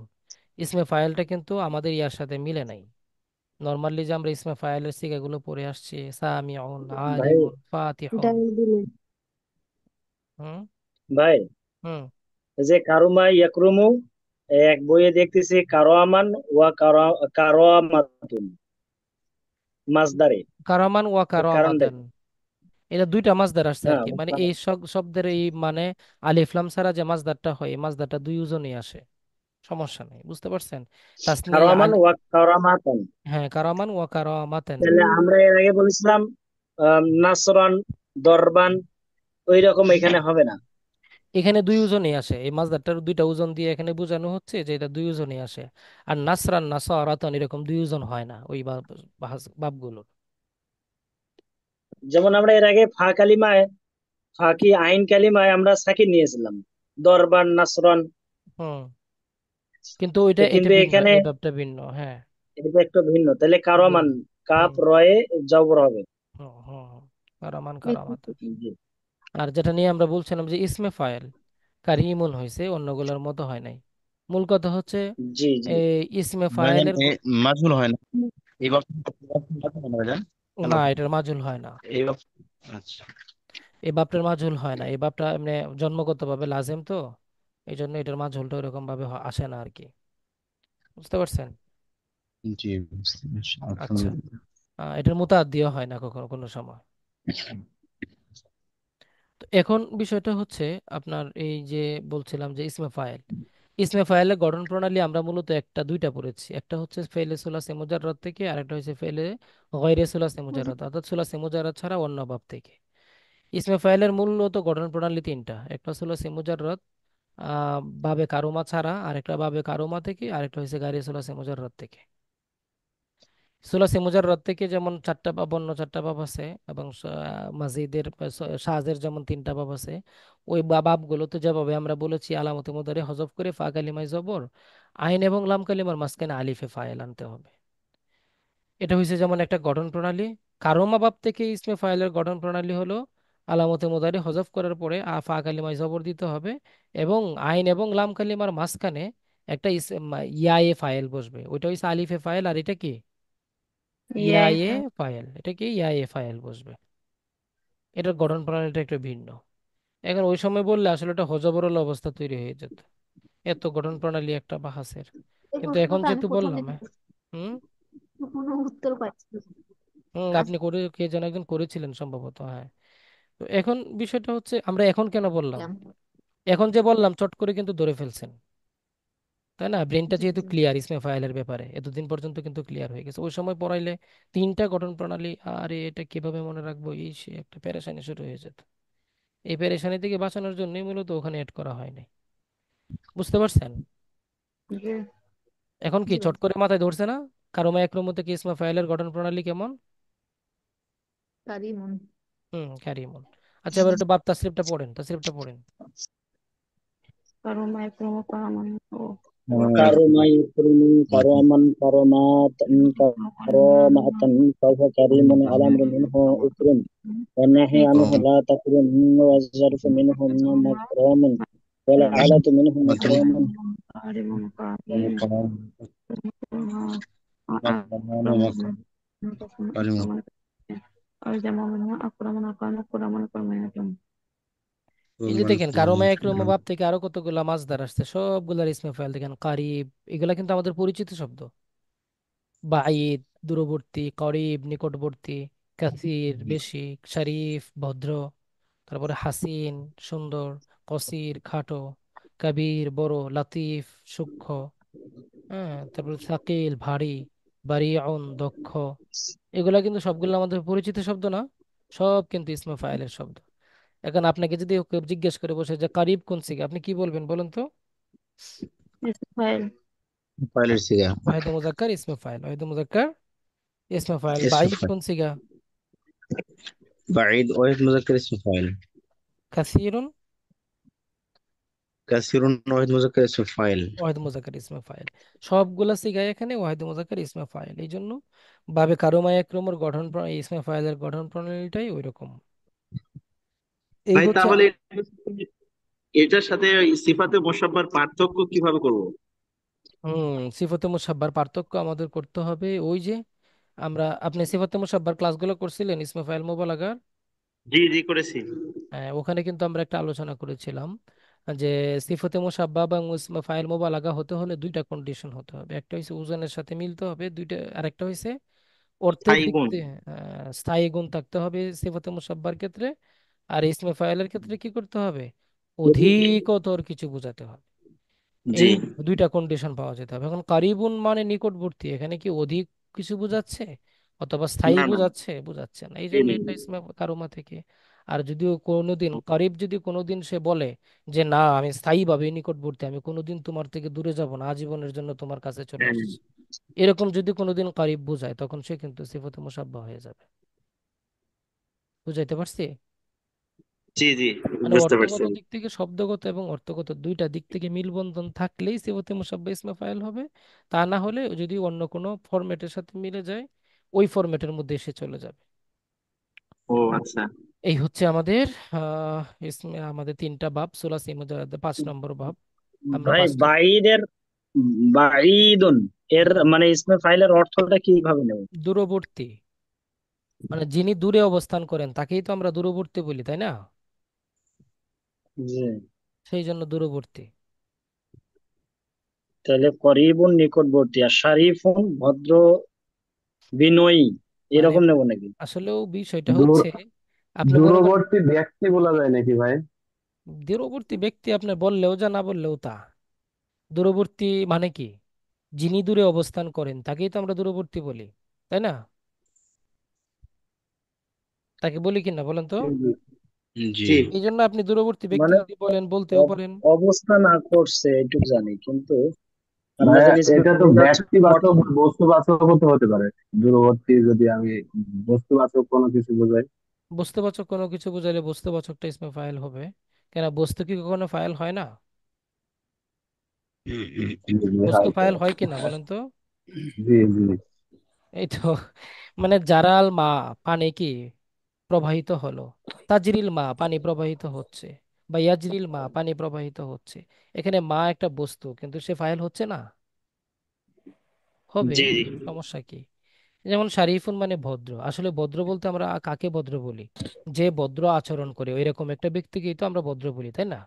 ইসমে ফাইলটা কিন্তু আমাদের ইয়ার সাথে মিলে নাই। নর্মালি যে আমরা ইসমে ফাইলের সিগাগুলো পড়ে আসছি, সামিউন, ভাই আলিমুন, ফাতিহুন। دال بلاد হুম ভাই হুম এই যে কারুমা ইয়াকরুমু এক বইয়ে দেখতেছি কারোয়ামান ওয়া কারোয়ামাতুন মাসদারে কারামান ওয়া এর কারণটা কারামাতান, কি? এটা দুইটা মাসদার আসছে আর হ্যাঁ কি, মানে এই শব্দের এই মানে আলিফ লাম ছাড়া যে মাসদারটা হয় এই মাসদারটা দুই ওজনই আসে, সমস্যা নেই, বুঝতে পারছেন? তাসনিয়া কারোয়ামান আলি, ওয়া কারামাতান। হ্যাঁ কারামান ওয়া কারামাতান। তাহলে আমরা এর আগে বলেছিলাম নাসরান দরবান ওই রকম এখানে হবে না। এখানে দুই ওজনই আসে, এই মাসদারটার দুইটা ওজন দিয়ে এখানে বোঝানো হচ্ছে যে এটা দুই ওজনই আসে। আর নাসরান নাসারাতান এরকম দুই ওজন হয় না ওই বাবগুলো। যেমন আমরা এর আগে ফা কালিমায় ফাঁকি আইন কালিমায় আমরা সাকিন নিয়েছিলাম দরবান নাসরান, হুম, কিন্তু ওইটা এটা কিন্তু ভিন্ন, এখানে এই ভাবটা ভিন্ন। হ্যাঁ। এটা একটু ভিন্ন। তাহলে ভিন্ন। কারমান কাপ হুম রয়ে জবর হবে। হুম হুম হুম। কারামান কারামাতান। জি আর যেটা নিয়ে আমরা বলছিলাম যে ইসমে ফাইল কারিমুন হয়েছে, অন্যগুলোর মতো হয় নাই। মূল কথা হচ্ছে জি জি এই ইসমে ভাইজান ফাইলের মাজহুল হয় না এই বক্তব্য ভাইজান। না, হ্যালো এটার মাজুল হয় না, এই আচ্ছা এই বাপটার মাজুল হয় না, এই বাপটা এমনি জন্মগতভাবে লাজেম তো, এই জন্য এটার মাজুলটা ওইরকম ভাবে আসে না আর কি, বুঝতে পারছেন? জি বুঝতে পারছি আচ্ছা, আলহামদুলিল্লাহ। এটার মুতাআদ্দিও হয় না কখনো কোনো সময়। তো এখন বিষয়টা হচ্ছে আপনার এই যে বলছিলাম যে ইসমে ফাইল, ইসমে ফাইলের গঠন প্রণালী আমরা মূলত একটা দুইটা পড়েছি, একটা হচ্ছে ফেলে সুলাসে মুজাররদ থেকে, আর একটা হচ্ছে ফেলে গয়রে সুলাসে মুজাররদ, অর্থাৎ সুলাসে মুজাররদ ছাড়া অন্য বাব থেকে। ইসমে ফাইলের মূলত গঠন প্রণালী তিনটা, একটা সুলাসে মুজাররদ বাবে কারুমা ছাড়া, আরেকটা বাবে কারুমা থেকে, আরেকটা হচ্ছে গায়রে সুলাসে মুজাররদ থেকে। সুলাসি মুজাররদ থেকে যেমন চারটা বাব, অন্য চারটা বাব আছে, এবং মাজিদের শাজের যেমন তিনটা বাব আছে, ওই বাবগুলোতে যেভাবে আমরা বলেছি আলামতে মুদারে হজফ করে ফা কালিমায় জবর, আইন এবং লাম কালিমার মাঝখানে আলিফে ফাইল আনতে হবে। এটা হয়েছে যেমন একটা গঠন প্রণালী। কারোমা বাব থেকে ইসমে ফাইলের গঠন প্রণালী হলো আলামতে মুদারে হজফ করার পরে ফা কালিমায় জবর দিতে হবে, এবং আইন এবং লাম কালিমার মাঝখানে একটা ইয়ায়ে ফাইল বসবে, ওইটা হচ্ছে আলিফে ফাইল, আর এটা কি ইয়া ইয়াই এ ফাইল, এটা কি ইয়া এ ফাইল বসবে। এটার গঠন প্রণালীটা একটু ভিন্ন। এখন ওই সময় বললে আসলে এটা হযবরল অবস্থা তৈরি হয়ে যেত, এত গঠন প্রণালী একটা বাহাসের। এই কিন্তু এখন প্রশ্নটা আমি যেহেতু প্রথম বললাম, দিকে হুম কোনো উত্তর পাচ্ছি না। আপনি করে কে যেন একজন করেছিলেন সম্ভবত, হ্যাঁ। তো এখন বিষয়টা হচ্ছে আমরা এখন কেন বললাম, আসলাম। এখন যে বললাম চট করে কিন্তু ধরে ফেলছেন, তাই না? ব্রেনটা জি যেহেতু জি। ক্লিয়ার ইসমে ফাইলের ব্যাপারে এতদিন পর্যন্ত কিন্তু ক্লিয়ার হয়ে গেছে। ওই সময় পড়াইলে তিনটা গঠন প্রণালী, আরে এটা কিভাবে মনে রাখবো, এই সে একটা পেরেশানি শুরু হয়ে যেত। এই পেরেশানি থেকে বাঁচানোর জন্যই মূলত ওখানে অ্যাড করা হয়নি। বুঝতে পারছেন? জি এখন কি জি ভাই। চট করে মাথায় ধরছে না কারমা একরম থেকে ইসমা ফাইলের গঠন প্রণালী কেমন? কারিমুন। ক্যারিমন। আচ্ছা, এবার একটু বাপ তাসরিফটা পড়েন, তাসরিফটা পড়েন। কারণ একরম কামান ও হ্যাঁ, কারুমাই কুরুমি কারামান কারামাতান কারামাতান ফাহুয়া কারীমুন আলা আমরিন মিনহু উকরুম ওয়া নাহি আনহু লা তাকরুম ওয়া যারফু মিনহু মাকরামান ওয়া লা আলাতু মিনহু মাকরামান। এই যে দেখেন কারমা একরম বাপ থেকে আরো কতগুলা মাছদার আসছে, সবগুলার ইসমে ফাইল দেখেন কারিব। এগুলা কিন্তু আমাদের পরিচিত শব্দ। বাঈদ দূরবর্তী, করিব নিকটবর্তী, কাসির বেশি, শরীফ ভদ্র, তারপরে হাসিন সুন্দর, কসির খাটো, কবির বড়, লতিফ সূক্ষ্ম, হ্যাঁ, তারপরে সাকিল ভারী, বারিউন দক্ষ। এগুলা কিন্তু সবগুলো আমাদের পরিচিত শব্দ না? সব কিন্তু ইসমে ফাইলের শব্দ। এখন আপনাকে যদি কেউ জিজ্ঞেস করে বসে যে কারিব কোন সিগা, আপনি কি বলবেন বলুন তো? ফাইল। ফাইলের সিগা। ওয়াহিদ মুজাক্কার ইসমে ফাইল, ওয়াহিদ মুজাক্কার ইসমে ফাইল। اسم বাঈদ فاعل. কোন সিগা? بعيد واحد مذكر اسم فاعل. কাসিরুন كثير واحد مذكر اسم فاعل. ওয়াহিদ মুজাক্কার ইসমে ফাইল। সবগুলা সিগায় এখানে ওয়াহিদ মুজাক্কার ইসমে ফাইল। এই জন্য বাবে কারমা একরমের গঠন প্রণালী, ইসমে ফাইলের গঠন প্রণালীটাই ওই রকম। এই ভাই হচ্ছে তাহলে এটার সাথে সিফাতে মুসাব্বার পার্থক্য কিভাবে করব? সিফাতে মুসাব্বার পার্থক্য আমাদের করতে হবে ওই যে আপনি সিফাতে মুসাব্বার ক্লাসগুলো করছিলেন ইসমে ফাইল মোবালাগার। জি জি করেছি। ওখানে কিন্তু আমরা একটা আলোচনা করেছিলাম যে সিফাতে মুসাব্বা বা ইসমে ফাইল মোবালাগা হতে হলে দুইটা কন্ডিশন হতে হবে। একটা হচ্ছে ওজনের সাথে মিলতে হবে, দুইটা আরেকটা হচ্ছে অর্থের স্থায়ী দিক গুণ। থেকে স্থায়ী গুণ থাকতে হবে সিফাতে মুসাব্বার ক্ষেত্রে। আর ইসমে ফাইলের ক্ষেত্রে কি করতে হবে? অধিকতর কিছু বোঝাতে হবে। জি এই দুইটা কন্ডিশন পাওয়া যেতে হবে। এখন কারিবুন মানে নিকটবর্তী, এখানে কি অধিক কিছু বোঝাচ্ছে অথবা স্থায়ী না না। বোঝাচ্ছে? বোঝাচ্ছে না, এই জি, জন্য জি, এটা জি। ইসমে কারুমা থেকে। আর যদিও কোনোদিন কারিব, যদি কোনোদিন সে বলে যে না আমি স্থায়ীভাবে নিকটবর্তী, আমি কোনোদিন তোমার থেকে দূরে যাব না, আজীবনের জন্য তোমার কাছে চলে হ্যাঁ, আসছি, এরকম যদি কোনোদিন কারিব বোঝায় তখন সে কিন্তু সিফাতে মুসাব্বা হয়ে যাবে। বুঝাইতে পারছি? জি জি মানে বুঝতে পারছি। অর্থগত দিক থেকে, শব্দগত এবং অর্থগত দুইটা দিক থেকে মিলবন্ধন থাকলেই সিফাতে মুসাব্বা ইসমে ফাইল হবে। তা না হলে যদি অন্য কোনো ফরম্যাটের সাথে মিলে যায় ওই ফরম্যাটের মধ্যে এসে চলে যাবে। ও আচ্ছা। এই হচ্ছে আমাদের আমাদের তিনটা বাব সুলাসি মুজাররাদের 5 নম্বর বাব। আমরা ভাই পাঁচটা বাইদের বাইদুন এর মানে ইসমে ফাইলের অর্থটা কিভাবে নেব? দূরবর্তী, মানে যিনি দূরে অবস্থান করেন তাকেই তো আমরা দূরবর্তী বলি, তাই না? জি। সেই জন্য দূরবর্তী। তাহলে করিবুন নিকটবর্তী, আর শারিফুন ভদ্র বিনয়ী, মানে এরকম নেব নাকি? আসলেও বিষয়টা দূর হচ্ছে আপনি মনে করেন দূরবর্তী ব্যক্তি বলা যায় নাকি ভাই? দূরবর্তী ব্যক্তি আপনার বললেও যা না বললেও তা। দূরবর্তী মানে কি? যিনি দূরে অবস্থান করেন তাকেই তো আমরা দূরবর্তী বলি, তাই না? তাকে বলি কিনা বলেন তো? জি। জি এই জন্য আপনি দূরবর্তী ব্যক্তি মানে যদি বলেন বলতেও পারেন। অবস্থা না করছে এটুকু জানি, কিন্তু আমরা ভাইয়া জানি ইসমে এটা তো ফাইল হচ্ছে ব্যক্তিবাচক বস্তুবাচক হতে পারে। দূরবর্তী যদি আমি বস্তুবাচক কোনো কিছু বোঝাই। বস্তুবাচক কোনো কিছু বোঝালে বস্তুবাচকটা ইসমে ফাইল হবে। কেন, বস্তু কি কখনো ফাইল হয় না? জি বস্তু হয় তো। ফাইল হয় কিনা বলেন তো? জি জি। এই তো, মানে জারাল মা, পানি কি প্রবাহিত হলো, তাজরিল মা পানি প্রবাহিত হচ্ছে, বা ইয়াজরিল মা পানি প্রবাহিত হচ্ছে। এখানে মা একটা বস্তু কিন্তু সে ফাইল হচ্ছে না? হবে। জি জি। সমস্যা কি? যেমন শারিফুন মানে ভদ্র, আসলে ভদ্র বলতে আমরা কাকে ভদ্র বলি? যে ভদ্র আচরণ করে ওইরকম একটা ব্যক্তিকেই তো আমরা ভদ্র বলি, তাই না?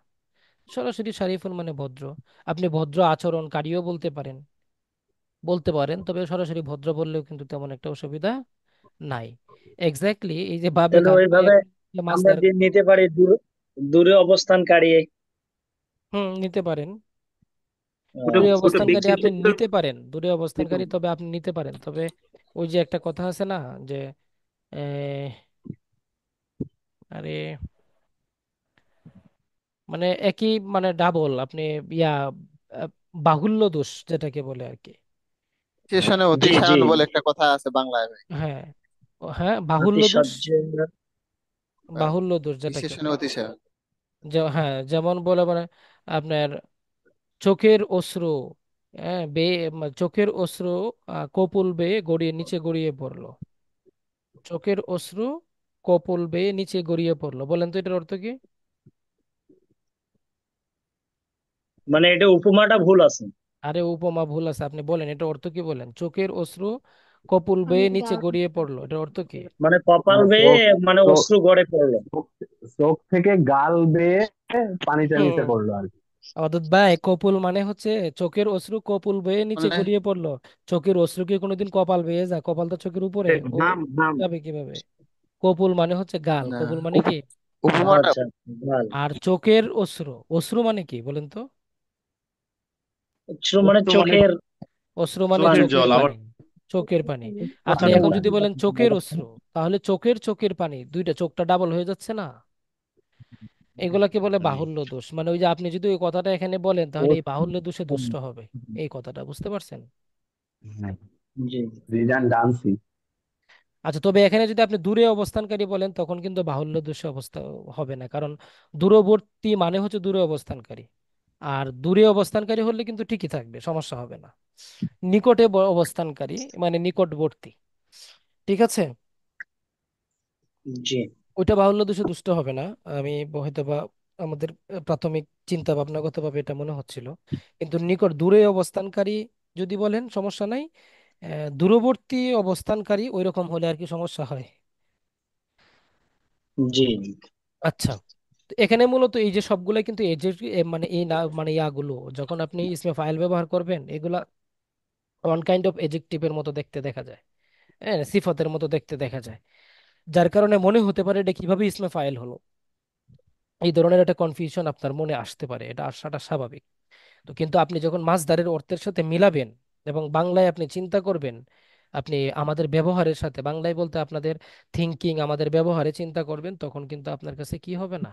সরাসরি শারিফুন মানে ভদ্র। আপনি ভদ্র আচরণকারীও বলতে পারেন, তবে সরাসরি ভদ্র বললেও কিন্তু তেমন একটা অসুবিধা নাই। এক্স্যাক্টলি এই যে বাবে তাহলে গাবে ওইভাবে আমরা মাছদার। নিতে পারি দূরে অবস্থানকারী। নিতে পারেন। ওটা দূরে ওটা অবস্থানকারী ব্যক্তির আপনি ক্ষেত্রে নিতে পারেন, দূরে নিতে অবস্থানকারী হবে। তবে আপনি নিতে পারেন, তবে ওই যে একটা কথা আছে না, যে আহ, আরে মানে একই মানে ডাবল আপনি ইয়া আহ, বাহুল্য দোষ যেটাকে বলে আর কি। বিশেষণে জি জি। অতিশায়ন বলে একটা কথা আছে বাংলায় ভাই। হ্যাঁ, হ্যাঁ বাহুল্য দোষ। আতিশয্য। বাহুল্য দোষ যেটাকে বিশেষণে বলে। অতিশায়ন। হ্যাঁ, যেমন বলে মানে আপনার চোখের অশ্রু, হ্যাঁ চোখের অশ্রু কপুল বেয়ে গড়িয়ে নিচে গড়িয়ে পড়লো। চোখের অশ্রু কপুল বেয়ে নিচে গড়িয়ে পড়লো, বলেন তো এটার অর্থ কি? মানে এটা উপমাটা ভুল আছে। আরে উপমা ভুল আছে, আপনি বলেন এটা অর্থ কি, বলেন চোখের অশ্রু কপুল আমি বেয়ে নিচে গাল গড়িয়ে পড়লো, এটার অর্থ কি? মানে কপাল মানে বেয়ে চোখ মানে চোখ অশ্রু গড়ে পড়লো। চোখ চোখ থেকে গাল বেয়ে পানিটা নিচে হুম পড়লো আর কি। অদূত ভাই, কপুল মানে হচ্ছে চোখের অশ্রু কপুল বেয়ে নিচে মানে গড়িয়ে পড়লো। চোখের অশ্রু কি কোনোদিন কপাল বেয়ে যায়? কপাল তো চোখের উপরে, ও ঘাম ঘাম। যাবে কিভাবে? কপুল মানে হচ্ছে গাল, না, কপুল মানে কি? উপমাটা আচ্ছা, ভাল। আর চোখের অশ্রু, অশ্রু মানে কি বলেন তো? অশ্রু মানে অশ্রু মানে চোখের অশ্রু মানে চোখের পানি। চোখের জল আবার পানি। চোখের পানি। আপনি কথাটা এখন উল্টো। যদি বলেন চোখের অশ্রু, তাহলে চোখের পানি, দুইটা চোখটা ডাবল হয়ে যাচ্ছে না? এগুলাকে বলে বাহুল্য দোষ। মানে ওই যে আপনি যদি ওই কথাটা এখানে বলেন তাহলে এই বাহুল্য দোষে দুষ্ট হবে, এই কথাটা বুঝতে পারছেন? জি রিডান্ডান্সি। আচ্ছা, তবে এখানে যদি আপনি দূরে অবস্থানকারী বলেন তখন কিন্তু বাহুল্য দোষে অবস্থা হবে না, কারণ দূরবর্তী মানে হচ্ছে দূরে অবস্থানকারী। আর দূরে অবস্থানকারী হলে কিন্তু ঠিকই থাকবে, সমস্যা হবে না। নিকটে অবস্থানকারী মানে নিকটবর্তী, ঠিক আছে? জি ওইটা বাহুল্য দোষে দুষ্ট হবে না। আমি হয়তো বা আমাদের প্রাথমিক চিন্তা ভাবনাগত ভাবে এটা মনে হচ্ছিল, কিন্তু নিকট দূরে অবস্থানকারী যদি বলেন সমস্যা নাই। দূরবর্তী অবস্থানকারী ওইরকম হলে আর কি সমস্যা হয়। জি। আচ্ছা, তো এখানে মূলত এই যে সবগুলাই কিন্তু এই যে মানে এই না মানে ইয়াগুলো যখন আপনি ইসমে ফাইল ব্যবহার করবেন, এগুলা ওয়ান কাইন্ড অফ এজেক্টিভের মতো দেখতে দেখা যায়, হ্যাঁ সিফতের মতো দেখতে দেখা যায়, যার কারণে মনে হতে পারে এটা কিভাবে ইসমে ফাইল হলো। এই ধরনের একটা কনফিউশন আপনার মনে আসতে পারে, এটা আসাটা স্বাভাবিক। তো কিন্তু আপনি যখন মাসদারের অর্থের সাথে মিলাবেন এবং বাংলায় আপনি চিন্তা করবেন, আপনি আমাদের ব্যবহারের সাথে বাংলায় বলতে আপনাদের থিঙ্কিং আমাদের ব্যবহারে চিন্তা করবেন, তখন কিন্তু আপনার কাছে কি হবে না,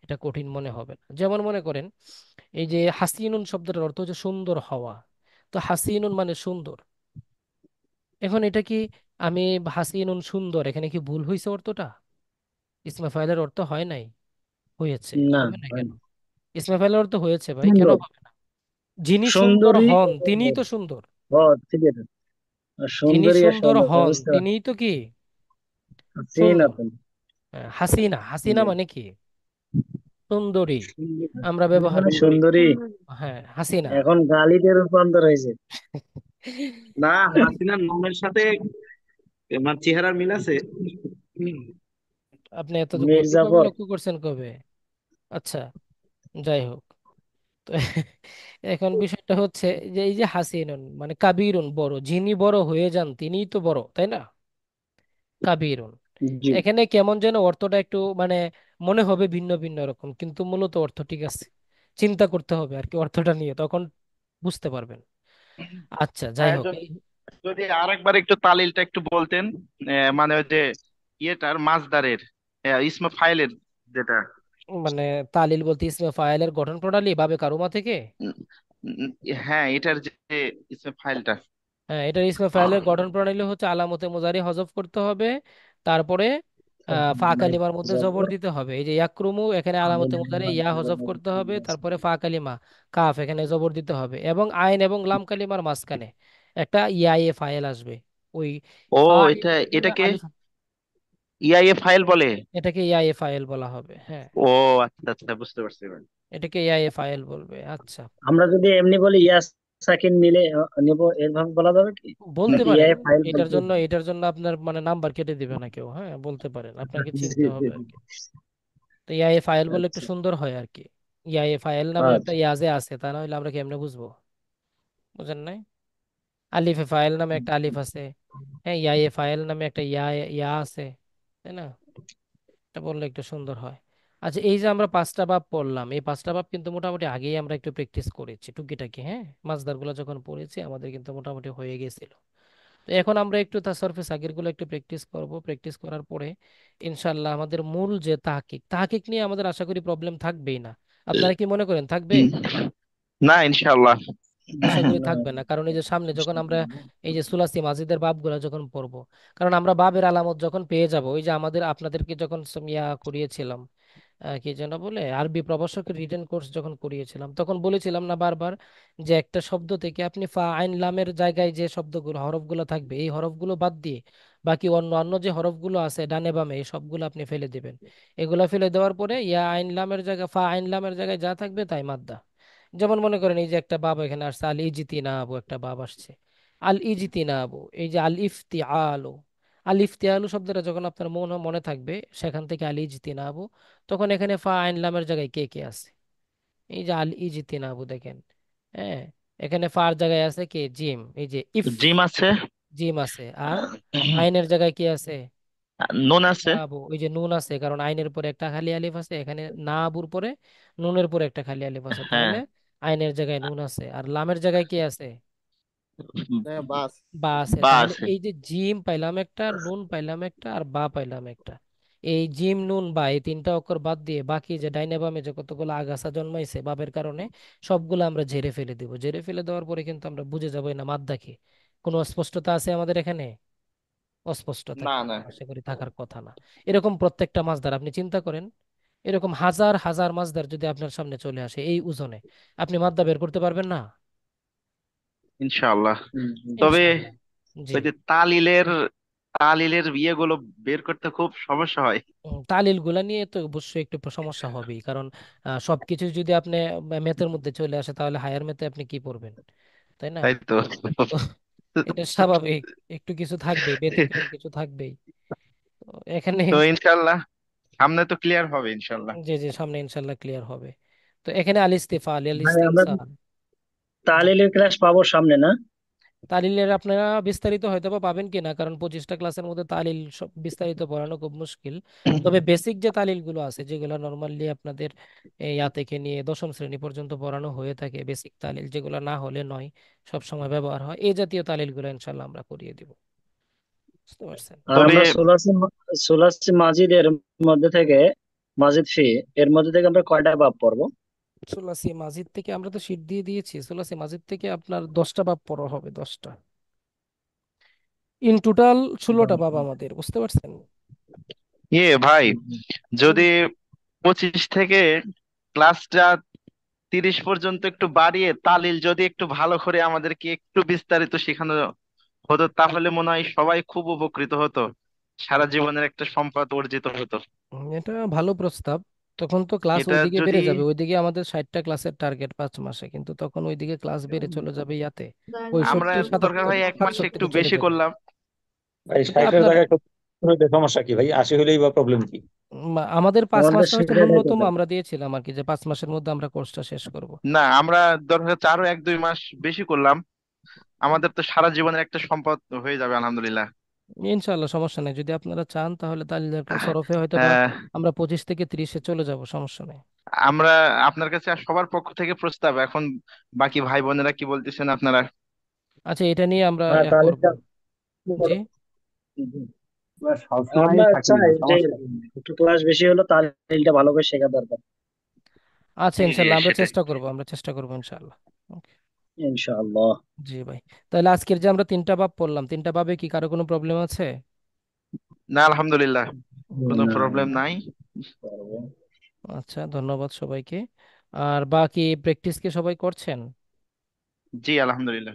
এটা কঠিন মনে হবে না। যেমন মনে করেন এই যে হাসিনুন শব্দটার অর্থ হচ্ছে সুন্দর হওয়া। তো হাসিনুন মানে সুন্দর। এখন এটা কি আমি হাসিনুন সুন্দর, এখানে কি ভুল হয়েছে অর্থটা? ইসমে ফাইলের অর্থ হয় নাই? হয়েছে। না, হবে না হয় কেন? না। ইসমে ফাইলের অর্থ হয়েছে ভাই, কেন সুন্দর, হবে না? যিনি সুন্দর সুন্দরী। হন তিনিই তো সুন্দর। ঠিক আছে। আর যিনি সুন্দরী আর সুন্দর সুন্দর হন বুঝতে পারছি। তিনিই তো কি না সুন্দর। তো। হাসিনা, হাসিনা জি। মানে কি? সুন্দরী। আমরা ব্যবহার মানে করি। সুন্দরী হ্যাঁ হাসিনা। এখন গালিতে রূপান্তর হয়েছে। না, না, হাসিনার নামের সাথে আমার চেহারার মিল আছে। আপনি এত গভীর ভাবে মির্জাফর। লক্ষ্য করছেন কবে? আচ্ছা, যাই হোক। তো এখন বিষয়টা হচ্ছে যে এই যে হাসিনুন মানে কাবিরুন বড়, যিনি বড় হয়ে যান তিনিই তো বড়, তাই না? কাবিরুন। জি এখানে কেমন যেন অর্থটা একটু মানে মনে হবে ভিন্ন ভিন্ন রকম, কিন্তু মূলত অর্থ ঠিক আছে। চিন্তা করতে হবে আর কি অর্থটা নিয়ে, তখন বুঝতে পারবেন। আচ্ছা যাই হোক যদি আরেকবার একটু তালিলটা একটু বলতেন, মানে ওই যে ইয়েটার মাসদারের ইসমে ফাইলের যেটা। মানে তালিল বলতে ইসমে ফাইলের গঠন প্রণালী বাবে কারুমা থেকে। উম, উম, হ্যাঁ, এটার যে ইসমে ফাইলটা। হ্যাঁ, এটা ইসমে ফাইলের গঠন প্রণালী হচ্ছে আলামতে মুজারি হজফ করতে হবে, তারপরে ফা কালিমার মধ্যে জবর দিতে হবে। এই যে ইয়াকরুমু, এখানে আলামতে মুজারি ইয়া হজফ করতে হবে, তারপরে ফা কালিমা কাফ এখানে জবর দিতে হবে, এবং আইন এবং লাম কালিমার মাঝখানে একটা ইয়া এ ফাইল আসবে। ওই ও, ফা এটাকে আলিফ, ইআইএ ফাইল বলে। এটাকে ইয়া এ ফাইল বলা হবে, হ্যাঁ। ও আচ্ছা আচ্ছা, বুঝতে পারছি এবার। এটাকে ইয়া এ ফাইল বলবে। আচ্ছা। আমরা যদি এমনি বলি ইয়াস সাকিন মিলে নিব, এভাবে বলা যাবে কি? বলতে নাকি পারেন। এআই ফাইল এটার বলতে জন্য হবে? এটার জন্য আপনার মানে নাম্বার কেটে দিবে না কেউ, হ্যাঁ বলতে পারেন, আপনাকে জি চিনতে জি হবে আর জি। কি। তো ইয়াএ ফাইল বলে একটু আচ্ছা সুন্দর হয় আর কি। ইয়াএ ফাইল নামে একটা আচ্ছা। ইয়াজে আছে, তা না হলে আমরা কেমনে বুঝবো? বুঝেন নাই? আলিফে ফাইল নামে একটা আলিফ আছে, হ্যাঁ ইয়াএ ফাইল নামে একটা ইয়া আছে, তাই না? এটা বললে একটু সুন্দর হয়। আচ্ছা, এই যে আমরা পাঁচটা বাব পড়লাম, এই পাঁচটা বাব কিন্তু মোটামুটি আগেই আমরা একটু প্র্যাকটিস করেছি টুকিটাকি, হ্যাঁ মাসদার গুলো যখন পড়েছি আমাদের কিন্তু মোটামুটি হয়ে গেছিল। তো এখন আমরা একটু তাসরফে সাগির গুলো একটু প্র্যাকটিস করব, প্র্যাকটিস করার পরে ইনশাল্লাহ আমাদের মূল যে তাহকিক, তাহকিক নিয়ে আমাদের আশা করি প্রবলেম থাকবেই না। আপনারা কি মনে করেন থাকবে? না, ইনশাআল্লাহ। আশা করি না, থাকবে না, কারণ এই যে সামনে যখন আমরা এই যে সুলাসি মাজিদের বাবগুলা যখন পড়বো, কারণ আমরা বাবের আলামত যখন পেয়ে যাব, ওই যে আমাদের আপনাদেরকে যখন ইয়া করিয়েছিলাম, কি যেন বলে আরবি প্রভাষকের রিটেন কোর্স যখন করিয়েছিলাম, তখন বলেছিলাম না বারবার যে একটা শব্দ থেকে আপনি ফা আইন লামের জায়গায় যে শব্দগুলো হরফগুলো থাকবে এই হরফগুলো বাদ দিয়ে বাকি অন্য অন্য যে হরফগুলো আছে ডানে বামে এই সবগুলো আপনি ফেলে দিবেন। এগুলা ফেলে দেওয়ার পরে ইয়া আইন লামের জায়গায় ফা আইন লামের জায়গায় যা থাকবে তাই মাদ্দা। যেমন মনে করেন এই যে একটা বাব এখানে আসছে, আল ইজিতিনা আবু, একটা বাব আসছে আল ইজিতিনা আবু, এই যে আল ইফতি আলো, আল ইফতি আলু শব্দটা যখন আপনার মনে মনে থাকবে সেখান থেকে আল ইজিতিনা আবু, তখন এখানে ফা আইন লামের জায়গায় কে কে আছে? এই যে আল ইজিতিনা আবু দেখেন, হ্যাঁ এখানে ফার জায়গায় আছে কে? জিম। এই যে ইফ, জিম আছে, জিম আছে। আর আইনের জায়গায় কি আছে? নুন আছে। আবু। ওই যে নুন আছে, কারণ আইনের পরে একটা খালি আলিফ আছে, এখানে না আবুর পরে নুনের পরে একটা খালি আলিফ আছে, হ্যাঁ, তাহলে আইনের জায়গায় নুন আছে। আর লামের জায়গায় কি আছে? বাস। বা আছে। বা তাহলে আছে। এই যে জিম পাইলাম একটা, নুন পাইলাম একটা, আর বা পাইলাম একটা, এই জিম নুন বা এই তিনটা অক্ষর বাদ দিয়ে বাকি যে ডাইনে বামে যে কতগুলো আগাছা জন্মাইছে বাবের কারণে সবগুলো আমরা ঝেড়ে ফেলে দিব। ঝেড়ে ফেলে দেওয়ার পরে কিন্তু আমরা বুঝে যাবো না মাদ্দা কি। কোনো অস্পষ্টতা আছে আমাদের এখানে? অস্পষ্টতা না, কিন্তু না। আশা করি থাকার কথা না। এরকম প্রত্যেকটা মাছদার আপনি চিন্তা করেন, এরকম হাজার হাজার মাছদার যদি আপনার সামনে চলে আসে এই ওজনে, আপনি মাদ্দা বের করতে পারবেন না? ইনশাআল্লাহ। তবে ইনশাআল্লাহ। জি। ওই যে তালিলের বিয়েগুলো বের করতে খুব সমস্যা হয়। তালিল গুলা নিয়ে তো অবশ্যই একটু সমস্যা হবেই, কারণ সবকিছু যদি আপনি ম্যাথের মধ্যে চলে আসে তাহলে হায়ার ম্যাথে আপনি কি পড়বেন, তাই না? তাই তো। তো এটা স্বাভাবিক, একটু কিছু থাকবেই, ব্যতিক্রম কিছু থাকবেই। তো এখানে তো ইনশাআল্লাহ সামনে তো ক্লিয়ার হবে ইনশাআল্লাহ। যে যে সামনে ইনশাল্লাহ ক্লিয়ার হবে। তো এখানে আলিস্তিফা ভাই আমরা আলিস্তিনসা। জি। তাহলিলের ক্লাস পাবো সামনে না? তালিলের আপনারা বিস্তারিত হয়তো বা পাবেন কিনা, কারণ 25টা ক্লাসের মধ্যে তালিল সব বিস্তারিত পড়ানো খুব মুশকিল। তবে বেসিক যে তালিল গুলো আছে যেগুলো নর্মালি আপনাদের ইয়া থেকে নিয়ে দশম শ্রেণী পর্যন্ত পড়ানো হয়ে থাকে, বেসিক তালিল যেগুলো না হলে নয়, সব সময় ব্যবহার হয়, এই জাতীয় তালিল গুলো ইনশাল্লাহ আমরা করিয়ে দিব। বুঝতে পারছেন? আর তবে আমরা সোলাসি মাজিদ এর মধ্যে থেকে, মাজিদ ফি এর মধ্যে থেকে আমরা কয়টা বাব পড়বো? সুলাসি মাজিদ থেকে আমরা তো শীট দিয়ে দিয়েছি, সুলাসি মাজিদ থেকে আপনার 10টা বাব পড়া হবে, 10টা। ইন টোটাল 16টা বাব আমাদের, বুঝতে পারছেন? ভাই, যদি 25 থেকে ক্লাসটা 30 পর্যন্ত একটু বাড়িয়ে তালিল যদি একটু ভালো করে আমাদেরকে একটু বিস্তারিত শেখানো হতো, তাহলে মনে হয় সবাই খুব উপকৃত হতো, সারা জীবনের একটা সম্পদ অর্জিত হতো। এটা ভালো প্রস্তাব। তখন তো ক্লাস এটা ওইদিকে যদি বেড়ে যাবে, ওইদিকে আমাদের 60টা ক্লাসের টার্গেট 5 মাসে, কিন্তু তখন ওইদিকে ক্লাস বেড়ে চলে যাবে ইয়াতে আমরা 65 দরকার 77 হয় 1 মাসে একটু 67 চলে বেশি যাবে। করলাম। ভাই এটা 60-এর আপনার জায়গায় 70 হইলে সমস্যা কি ভাই? 80 হইলেই বা প্রবলেম কি? আমাদের পাঁচ আমাদের মাসটা হচ্ছে সেটাই ন্যূনতম কথা। আমরা দিয়েছিলাম আর কি, যে 5 মাসের মধ্যে আমরা কোর্সটা শেষ করব। না, আমরা দরকার হচ্ছে আরো 1-2 মাস বেশি করলাম, আমাদের তো সারা জীবনের একটা সম্পদ হয়ে যাবে আলহামদুলিল্লাহ। ইনশাআল্লাহ সমস্যা নেই, যদি আপনারা চান তাহলে তাহলে সরফে হয়তো বা আহ, আমরা 25 থেকে 30-এ চলে যাব, সমস্যা নেই। আমরা আপনার কাছে সবার পক্ষ থেকে প্রস্তাব, এখন বাকি ভাই বোনেরা কি বলতেছেন আপনারা? আচ্ছা, এটা নিয়ে আমরা হ্যাঁ ইয়া তাহলে করব। জি। সবসময় আমরা থাকি না, চাই যে সমস্যা কি? একটু ক্লাস বেশি হলো, তালিলটা ভালো করে শেখা দরকার। আচ্ছা জি, জি, ইনশাআল্লাহ আমরা সেটাই। চেষ্টা করব, আমরা চেষ্টা করব ইনশাআল্লাহ। Okay. ইনশাআল্লাহ। জি ভাই। তাহলে আজকের যে আমরা 3টা বাব পড়লাম, 3টা বাবে কি কারো কোনো প্রবলেম আছে? না, আলহামদুলিল্লাহ, কোনো না, প্রবলেম নাই। পারবো। আচ্ছা, ধন্যবাদ সবাইকে। আর বাকি প্র্যাকটিস কি সবাই করছেন? জি, আলহামদুলিল্লাহ।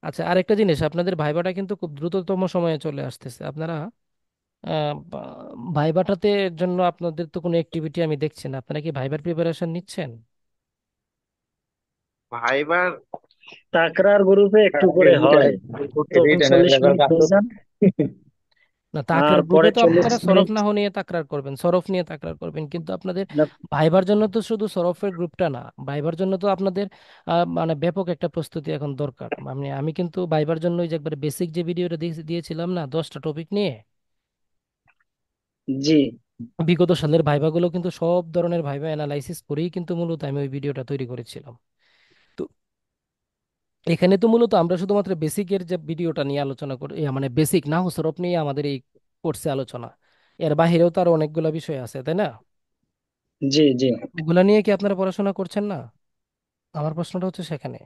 আচ্ছা, আরেকটা জিনিস, আপনাদের ভাইবাটা কিন্তু খুব দ্রুততম সময়ে চলে আসতেছে। আপনারা ভাইবাটাতে জন্য আপনাদের তো কোনো অ্যাক্টিভিটি আমি দেখছি না, আপনারা কি ভাইবার প্রিপারেশন নিচ্ছেন? ভাইবার তাকরার গ্রুপে একটু করে হয়, প্রথম এটা না 40 মিনিট হয়ে যান, না, আর তাকরার গ্রুপে পরে তো চল্লিশ আপনারা সরফ মিনিট নাহু নিয়ে তাকরার করবেন, সরফ নিয়ে তাকরার করবেন, কিন্তু আপনাদের না, ভাইবার জন্য তো শুধু সরফের গ্রুপটা না, ভাইবার জন্য তো আপনাদের মানে ব্যাপক একটা প্রস্তুতি এখন দরকার। মানে আমি কিন্তু ভাইবার জন্য ওই যে একবারে বেসিক যে ভিডিওটা দিয়েছিলাম না 10টা টপিক নিয়ে, জি বিগত সালের ভাইভাগুলো কিন্তু সব ধরনের ভাইভা অ্যানালাইসিস করেই কিন্তু মূলত আমি ওই ভিডিওটা তৈরি করেছিলাম। তো এখানে তো মূলত আমরা শুধুমাত্র বেসিকের যে ভিডিওটা নিয়ে আলোচনা করি, মানে বেসিক নাহু সরফ নিয়ে আমাদের এই কোর্সে আলোচনা, এর বাহিরেও তার অনেকগুলো বিষয় আছে, তাই না? জি জি। এগুলা নিয়ে কি আপনারা পড়াশোনা করছেন না? আমার প্রশ্নটা হচ্ছে সেখানে।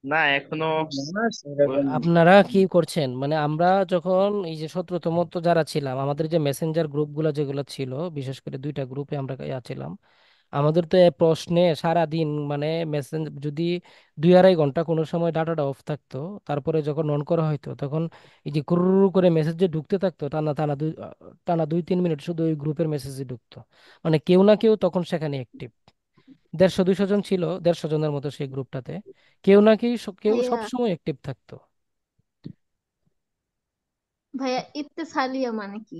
না এখনো না, সেরকম আপনারা কি করছেন, মানে আমরা যখন এই যে 17তম তো যারা ছিলাম, আমাদের যে মেসেঞ্জার গ্রুপগুলো যেগুলো ছিল, বিশেষ করে 2টা গ্রুপে আমরা ছিলাম, আমাদের তো এ প্রশ্নে সারা দিন মানে মেসেঞ্জ যদি 2-2.5 ঘন্টা কোনো সময় ডাটাটা অফ থাকতো, তারপরে যখন অন করা হয়তো তখন এই যে কুরু করে মেসেজ যে ঢুকতে থাকতো, টানা টানা টানা 2-3 মিনিট শুধু ওই গ্রুপের মেসেজে ঢুকতো। মানে কেউ না কেউ তখন সেখানে অ্যাক্টিভ, 150-200 জন ছিল 150 জনের মতো সেই গ্রুপটাতে, কেউ না কেউ কেউ ভাইয়া, সবসময় অ্যাক্টিভ থাকতো। ভাইয়া ইত্তেফালিয়া মানে কি?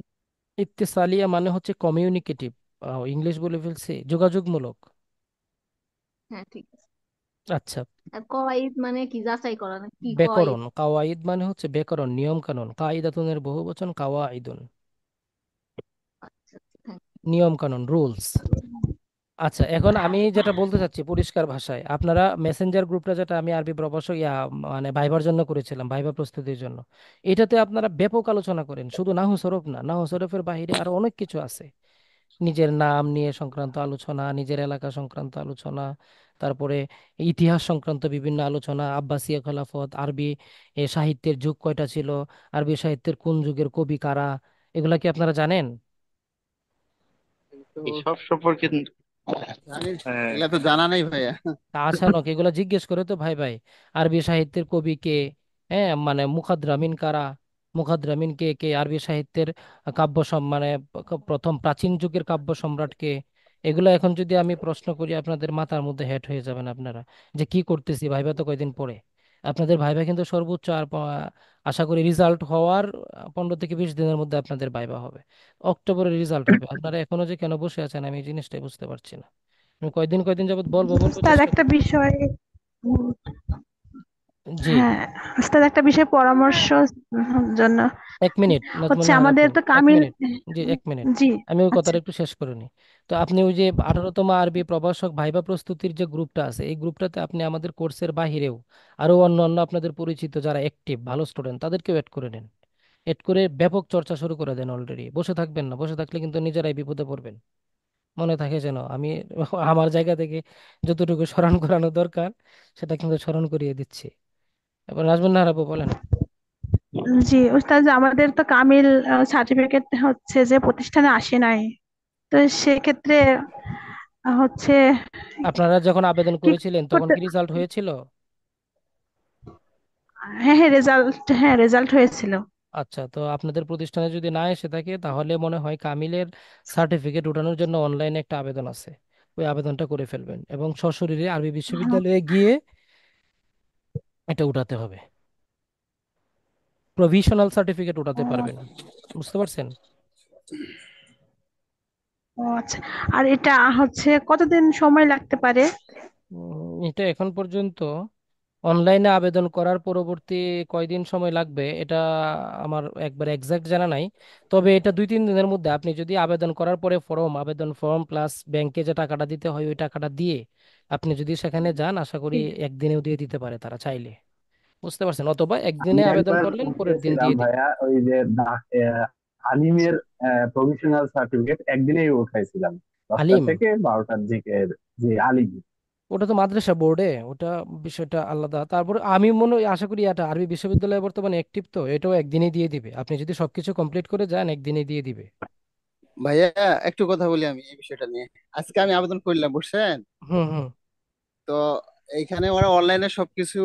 ইত্তেসালিয়া মানে হচ্ছে কমিউনিকেটিভ, ইংলিশ বলে ফেলছি, যোগাযোগমূলক। হ্যাঁ, ঠিক আছে। আচ্ছা, আর কওয়াইদ মানে কি, যাচাই করা না কি কওয়াইদ? ব্যাকরণ, কাওয়াইদ মানে হচ্ছে ব্যাকরণ, নিয়ম কানুন, কাইদাতুনের বহু বচন কাওয়াইদুন, আচ্ছা আচ্ছা, থ্যাংক নিয়ম কানুন, রুলস। আচ্ছা, এখন আমি যেটা বলতে চাচ্ছি পরিষ্কার ভাষায়, আপনারা মেসেঞ্জার গ্রুপটা যেটা আমি আরবি প্রভাষক মানে ভাইবার জন্য করেছিলাম, ভাইবা প্রস্তুতির জন্য, এটাতে আপনারা ব্যাপক আলোচনা করেন, শুধু নাহু সরফ না, নাহু সরফের বাইরে আরো অনেক কিছু আছে। নিজের নাম নিয়ে সংক্রান্ত আলোচনা, নিজের এলাকা সংক্রান্ত আলোচনা, তারপরে ইতিহাস সংক্রান্ত বিভিন্ন আলোচনা, আব্বাসীয় খেলাফত, আরবি সাহিত্যের যুগ কয়টা ছিল, আরবি সাহিত্যের কোন যুগের কবি কারা, এগুলা কি আপনারা জানেন? তো এসব সম্পর্কে জানি, হ্যাঁ, এগুলা তো জানা নেই ভাইয়া। আচানক এগুলা জিজ্ঞেস করে তো ভাই ভাই, আরবি সাহিত্যের কবি কে, হ্যাঁ মানে মুখাদ্রামিন কারা, মুখাদ্রামিন কে কে, আরবি সাহিত্যের মানে প্রথম প্রাচীন যুগের কাব্য সম্রাট কে, এগুলো এখন যদি আমি প্রশ্ন করি আপনাদের মাথার মধ্যে হেড হয়ে যাবেন আপনারা, যে কি করতেছি, ভাইবা তো কয়দিন পরে। আপনাদের ভাইবা কিন্তু সর্বোচ্চ আশা করি রেজাল্ট হওয়ার 15 থেকে 20 দিনের মধ্যে আপনাদের ভাইবা হবে, অক্টোবরে রেজাল্ট হবে। আপনারা এখনো যে কেন বসে আছেন আমি এই জিনিসটাই বুঝতে পারছি না। আমি কয়দিন কয়দিন যাবত বলবো বলবো উস্তাদ চেষ্টা একটা করছি। বিষয়, উম, জি, হ্যাঁ উস্তাদ একটা বিষয় পরামর্শ জন্য 1 মিনিট নাজমুল হচ্ছে নাহার আমাদের আপু, তো 1 মিনিট। কামিল। জি, 1 মিনিট। জি। আমি ওই আচ্ছা। কথাটা একটু শেষ করে নিই। তো আপনি ওই যে 18তম আরবি প্রভাষক ভাইবা প্রস্তুতির যে গ্রুপটা আছে, এই গ্রুপটাতে আপনি আমাদের কোর্সের বাহিরেও আরো অন্য অন্য আপনাদের পরিচিত যারা অ্যাক্টিভ ভালো স্টুডেন্ট তাদেরকেও অ্যাড করে নেন, অ্যাড করে ব্যাপক চর্চা শুরু করে দেন। অলরেডি বসে থাকবেন না, বসে থাকলে কিন্তু নিজেরাই বিপদে পড়বেন। মনে থাকে যেন আমি আমার জায়গা থেকে যতটুকু স্মরণ করানো দরকার সেটা কিন্তু স্মরণ করিয়ে দিচ্ছি। এবার নাজমুল নাহার আপু বলেন। জি উস্তাদ, যে আমাদের তো কামিল সার্টিফিকেট হচ্ছে যে প্রতিষ্ঠানে আসে নাই, তো সেক্ষেত্রে হচ্ছে আপনারা যখন আবেদন কি করেছিলেন তখন করতে। কি রেজাল্ট হয়েছিল? হ্যাঁ হ্যাঁ, রেজাল্ট হয়েছিল। আচ্ছা, তো আপনাদের প্রতিষ্ঠানে যদি না এসে থাকে তাহলে মনে হয় কামিলের সার্টিফিকেট ওঠানোর জন্য অনলাইনে একটা আবেদন আছে, ওই আবেদনটা করে ফেলবেন এবং সশরীরে আরবি বিশ্ববিদ্যালয়ে গিয়ে এটা উঠাতে হবে, প্রভিশনাল সার্টিফিকেট উঠাতে পারবেন। বুঝতে পারছেন? ও আচ্ছা। আর এটা হচ্ছে কতদিন সময় লাগতে পারে? এটা এখন পর্যন্ত অনলাইনে আবেদন করার পরবর্তী কয়দিন সময় লাগবে এটা আমার একবার এক্সাক্ট জানা নাই। তবে এটা 2-3 দিনের মধ্যে, আপনি যদি আবেদন করার পরে আবেদন ফর্ম প্লাস ব্যাংকে যে টাকাটা দিতে হয় ওই টাকাটা দিয়ে আপনি যদি সেখানে যান, আশা করি একদিনেও দিয়ে দিতে পারে তারা চাইলে। বুঝতে পারছেন? অথবা একদিনে আমি আবেদন একবার করলেন পরের দিন উঠিয়েছিলাম দিয়ে দিবেন। ভাইয়া, ওই যে আলিমের প্রভিশনাল সার্টিফিকেট একদিনেই উঠাইছিলাম, 10টা আলিম, থেকে 12টার দিকে। যে আলিম, ওটা তো মাদ্রাসা বোর্ডে, ওটা বিষয়টা আলাদা। তারপর আমি আশা করি এটা আরবি বিশ্ববিদ্যালয়ে বর্তমানে অ্যাক্টিভ, তো এটাও একদিনেই দিয়ে দিবে, আপনি যদি সবকিছু কমপ্লিট করে যান একদিনেই দিয়ে দিবে। ভাইয়া একটু কথা বলি আমি এই বিষয়টা নিয়ে। আজকে আমি আবেদন করলাম, বুঝছেন? হুম হুম। তো এইখানে ওরা অনলাইনে সবকিছু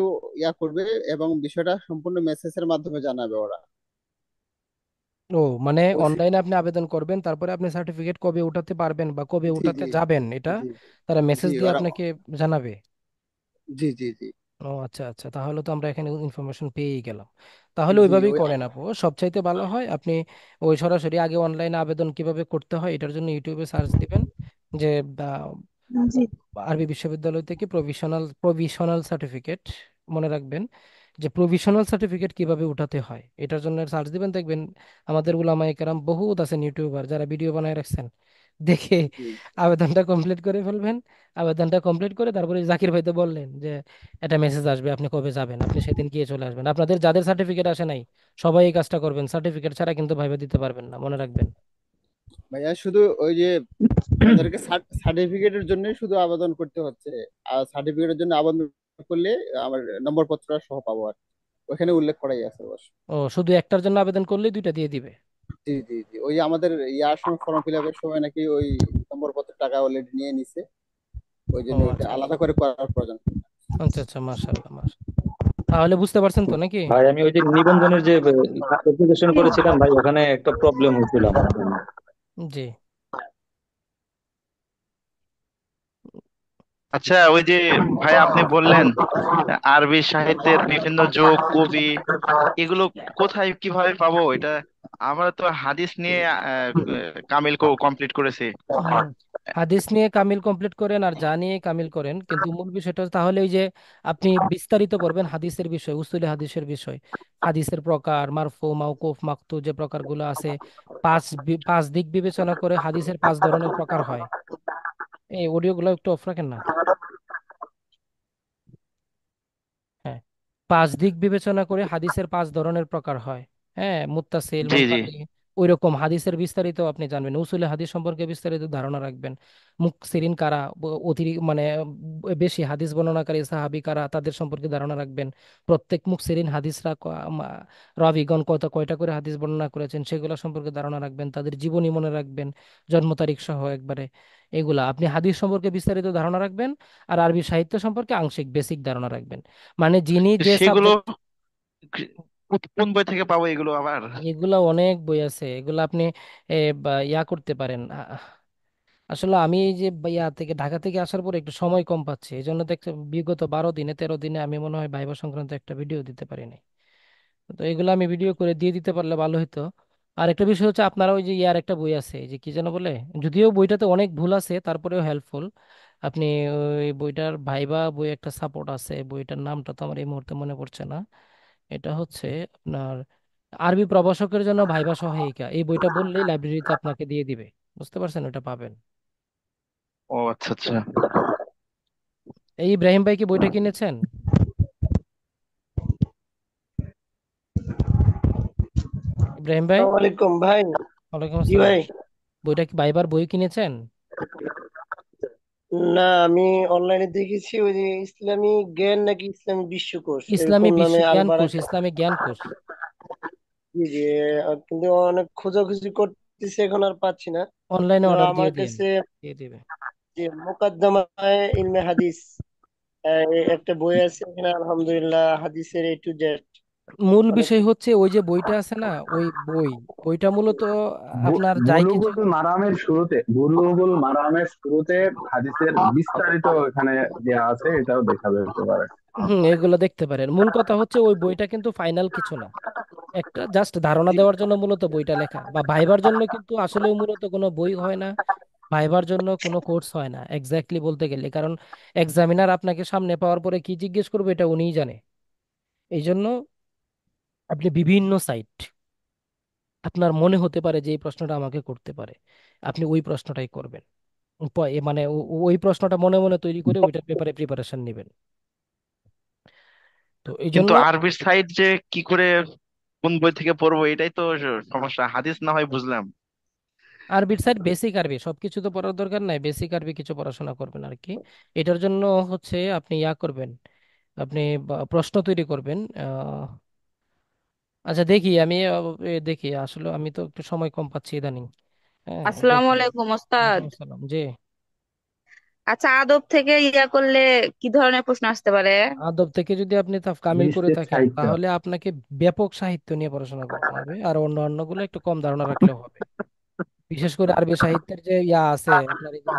করবে এবং বিষয়টা সম্পূর্ণ মেসেজের মাধ্যমে জানাবে ওরা। ও মানে ওই সি- অনলাইনে আপনি আবেদন করবেন, তারপরে আপনি সার্টিফিকেট কবে উঠাতে পারবেন বা কবে জি উঠাতে জি যাবেন এটা জি তারা জি মেসেজ দিয়ে ওরা, আপনাকে জানাবে। জি জি জি ও আচ্ছা আচ্ছা, তাহলে তো আমরা এখানে ইনফরমেশন পেয়েই গেলাম। তাহলে জি ওইভাবেই ওই করেন আপু, সবচাইতে ভালো হয় আপনি ওই সরাসরি আগে অনলাইনে আবেদন কিভাবে করতে হয় এটার জন্য ইউটিউবে সার্চ দিবেন যে জি। আরবি বিশ্ববিদ্যালয় থেকে প্রভিশনাল সার্টিফিকেট, মনে রাখবেন যে প্রভিশনাল সার্টিফিকেট কিভাবে উঠাতে হয় এটার জন্য সার্চ দিবেন, দেখবেন আমাদের উলামায়ে কেরাম বহুত আছেন ইউটিউবার যারা ভিডিও বানায় রাখছেন, দেখে জি আবেদনটা কমপ্লিট করে ফেলবেন। আবেদনটা কমপ্লিট করে তারপরে জাকির ভাইতে বললেন যে একটা মেসেজ আসবে, আপনি কবে যাবেন, আপনি সেদিন গিয়ে চলে আসবেন। আপনাদের যাদের সার্টিফিকেট আসে নাই সবাই এই কাজটা করবেন, সার্টিফিকেট ছাড়া কিন্তু ভাইবা দিতে পারবেন না, মনে রাখবেন। ভাইয়া, শুধু ওই যে আমাদেরকে সার্টিফিকেটের জন্য শুধু আবেদন করতে হচ্ছে, আর সার্টিফিকেটের জন্য আবেদন করলে আমার নম্বরপত্র সহ পাবো আর কি। ওখানে উল্লেখ করাই আছে অবশ্য। ও শুধু একটার জন্য আবেদন করলেই দুইটা দিয়ে দিবে? জি জি জি ওই যে আমাদের ইয়ার সময় ফর্ম ফিল আপের সময় নাকি ওই নম্বরপত্রের টাকা অলরেডি নিয়ে নিছে, ওই ও জন্য ওইটা আচ্ছা আলাদা আচ্ছা করে করার প্রয়োজন। আচ্ছা আচ্ছা, মাশাআল্লাহ মাশাআল্লাহ। তাহলে বুঝতে পারছেন তো নাকি? ভাই আমি ওই যে নিবন্ধনের যে অ্যাপ্লিকেশন করেছিলাম ভাই, ওখানে একটা প্রবলেম হয়েছিল আমার জন্য। জি। আচ্ছা, ওই যে ভাই আপনি বললেন আরবি সাহিত্যের বিভিন্ন যোগ কবি এগুলো কোথায় কিভাবে পাবো এটা? আমরা তো হাদিস নিয়ে কামিল কমপ্লিট করেছি। হুম, হাদিস নিয়ে কামিল কমপ্লিট করেন আর যা নিয়ে কামিল করেন, কিন্তু মূল বিষয়টা তাহলে ওই যে আপনি বিস্তারিত পড়বেন হাদিসের বিষয়, উসুলি হাদিসের বিষয়, হাদিসের প্রকার, মারফু মাওকুফ মাকতু যে প্রকারগুলো আছে, পাঁচ দিক বিবেচনা করে হাদিসের 5 ধরনের প্রকার হয়। এই অডিওগুলো একটু অফ রাখেন না। হ্যাঁ, 5 দিক বিবেচনা করে হাদিসের 5 ধরনের প্রকার হয়। হ্যাঁ, মুত্তাসিল জি জি। মুনকাতি, ওই রকম হাদিসের বিস্তারিত আপনি জানবেন, উসুলে হাদিস সম্পর্কে বিস্তারিত ধারণা রাখবেন। মুকসিরিন কারা, অতিরিক্ত মানে বেশি হাদিস বর্ণনাকারী সাহাবী কারা, তাদের সম্পর্কে ধারণা রাখবেন। প্রত্যেক মুকসিরিন হাদিসরা রাবিগণ কয়টা করে হাদিস বর্ণনা করেছেন সেগুলো সম্পর্কে ধারণা রাখবেন, তাদের জীবনী মনে রাখবেন, জন্ম তারিখ সহ একবারে। এগুলা আপনি হাদিস সম্পর্কে বিস্তারিত ধারণা রাখবেন, আর আরবি সাহিত্য সম্পর্কে আংশিক বেসিক ধারণা রাখবেন। মানে যিনি তো যে সেগুলো সাবজেক্ট, কোন বই থেকে পাবো এগুলো আবার? এগুলা অনেক বই আছে, এগুলা আপনি ইয়া করতে পারেন। আসলে আমি এই যে ইয়া থেকে ঢাকা থেকে আসার পর একটু সময় কম পাচ্ছি, এই জন্য দেখছি বিগত 12 দিনে 13 দিনে আমি মনে হয় ভাইবা সংক্রান্ত একটা ভিডিও দিতে পারিনি। তো এগুলো আমি ভিডিও করে দিয়ে দিতে পারলে ভালো হতো। আর একটা বিষয় হচ্ছে আপনারা ওই যে ইয়ার একটা বই আছে এই যে কি যেন বলে, যদিও বইটাতে অনেক ভুল আছে তারপরেও হেল্পফুল। আপনি ওই বইটার ভাইবা বই একটা সাপোর্ট আছে, বইটার নামটা তো আমার এই মুহূর্তে মনে পড়ছে না। এটা হচ্ছে আপনার আরবি প্রভাষকের জন্য ভাইভা সহায়িকা, এই বইটা বললেই লাইব্রেরিতে আপনাকে দিয়ে দিবে। বুঝতে পারছেন, ওটা পাবেন। ও আচ্ছা আচ্ছা। এই ইব্রাহিম ভাই কি বইটা কিনেছেন? ইব্রাহিম ভাই। আসসালামু আলাইকুম ভাই। ওয়ালাইকুম জি আসসালাম। ভাই। বইটা কি ভাইবার বই কিনেছেন? না, আমি অনলাইনে দেখেছি ওই যে ইসলামী জ্ঞান নাকি ইসলামী বিশ্বকোষ ইসলামী এরকম নামে আল বিজ্ঞান কোষ, বারাকা। ইসলামী জ্ঞান কোষ। জি জি। কিন্তু অনেক খোঁজাখুঁজি করতেছি, এখন আর পাচ্ছি না। অনলাইনে তো অর্ডার আমার দিয়ে দিন, কাছে দিয়ে দিবে। যে মোকাদ্দমায়ে ইলমে হাদিস একটা বই আছে, এখানে আলহামদুলিল্লাহ হাদিসের A to Z মূল অনেক বিষয় কিছু। হচ্ছে ওই যে বইটা আছে না, ওই বইটা মূলত আপনার যাই কিছু। বুলুগুল মারামের শুরুতে হাদিসের বিস্তারিত এখানে দেয়া আছে, এটাও দেখা যেতে পারে। হুম, এগুলো দেখতে পারেন। মূল কথা হচ্ছে ওই বইটা কিন্তু ফাইনাল কিছু না, একটা জাস্ট ধারণা দেওয়ার জন্য মূলত বইটা লেখা, বা ভাইবার জন্য কিন্তু আসলে মূলত কোনো বই হয় না, ভাইবার জন্য কোনো কোর্স হয় না এক্স্যাক্টলি বলতে গেলে, কারণ এক্সামিনার আপনাকে সামনে পাওয়ার পরে কি জিজ্ঞেস করবে এটা উনিই জানে। এই জন্য আপনি বিভিন্ন সাইট, আপনার মনে হতে পারে যে এই প্রশ্নটা আমাকে করতে পারে, আপনি ওই প্রশ্নটাই করবেন। মানে ওই প্রশ্নটা মনে মনে তৈরি করে ওইটার ব্যাপারে প্রিপারেশন নেবেন। তো এই কিন্তু জন্য আরবির সাইড যে কি করে কোন বই থেকে পড়বো এটাই তো সমস্যা, হাদিস না হয় বুঝলাম। আরবির সাইড বেসিক আরবি, সবকিছু তো পড়ার দরকার নাই, বেসিক আরবি কিছু পড়াশোনা করবেন আর কি। এটার জন্য হচ্ছে আপনি ইয়া করবেন, আপনি প্রশ্ন তৈরি করবেন। আচ্ছা দেখি আমি দেখি, আসলে আমি তো একটু সময় কম পাচ্ছি ইদানিং। হ্যাঁ আসসালামু দেখি। আলাইকুম ওস্তাদ। ওয়ালাইকুম আসসালাম জি। আচ্ছা, আদব থেকে ইয়া করলে কি ধরনের প্রশ্ন আসতে পারে? আদব থেকে যদি আপনি কামিল করে বিশেষ থাকেন সাহিত্য। তাহলে আপনাকে ব্যাপক সাহিত্য নিয়ে পড়াশোনা করতে হবে, আর অন্য অন্যগুলো একটু কম ধারণা রাখলেও হবে। বিশেষ করে আরবি সাহিত্যের যে ইয়া আছে আপনার, এই যে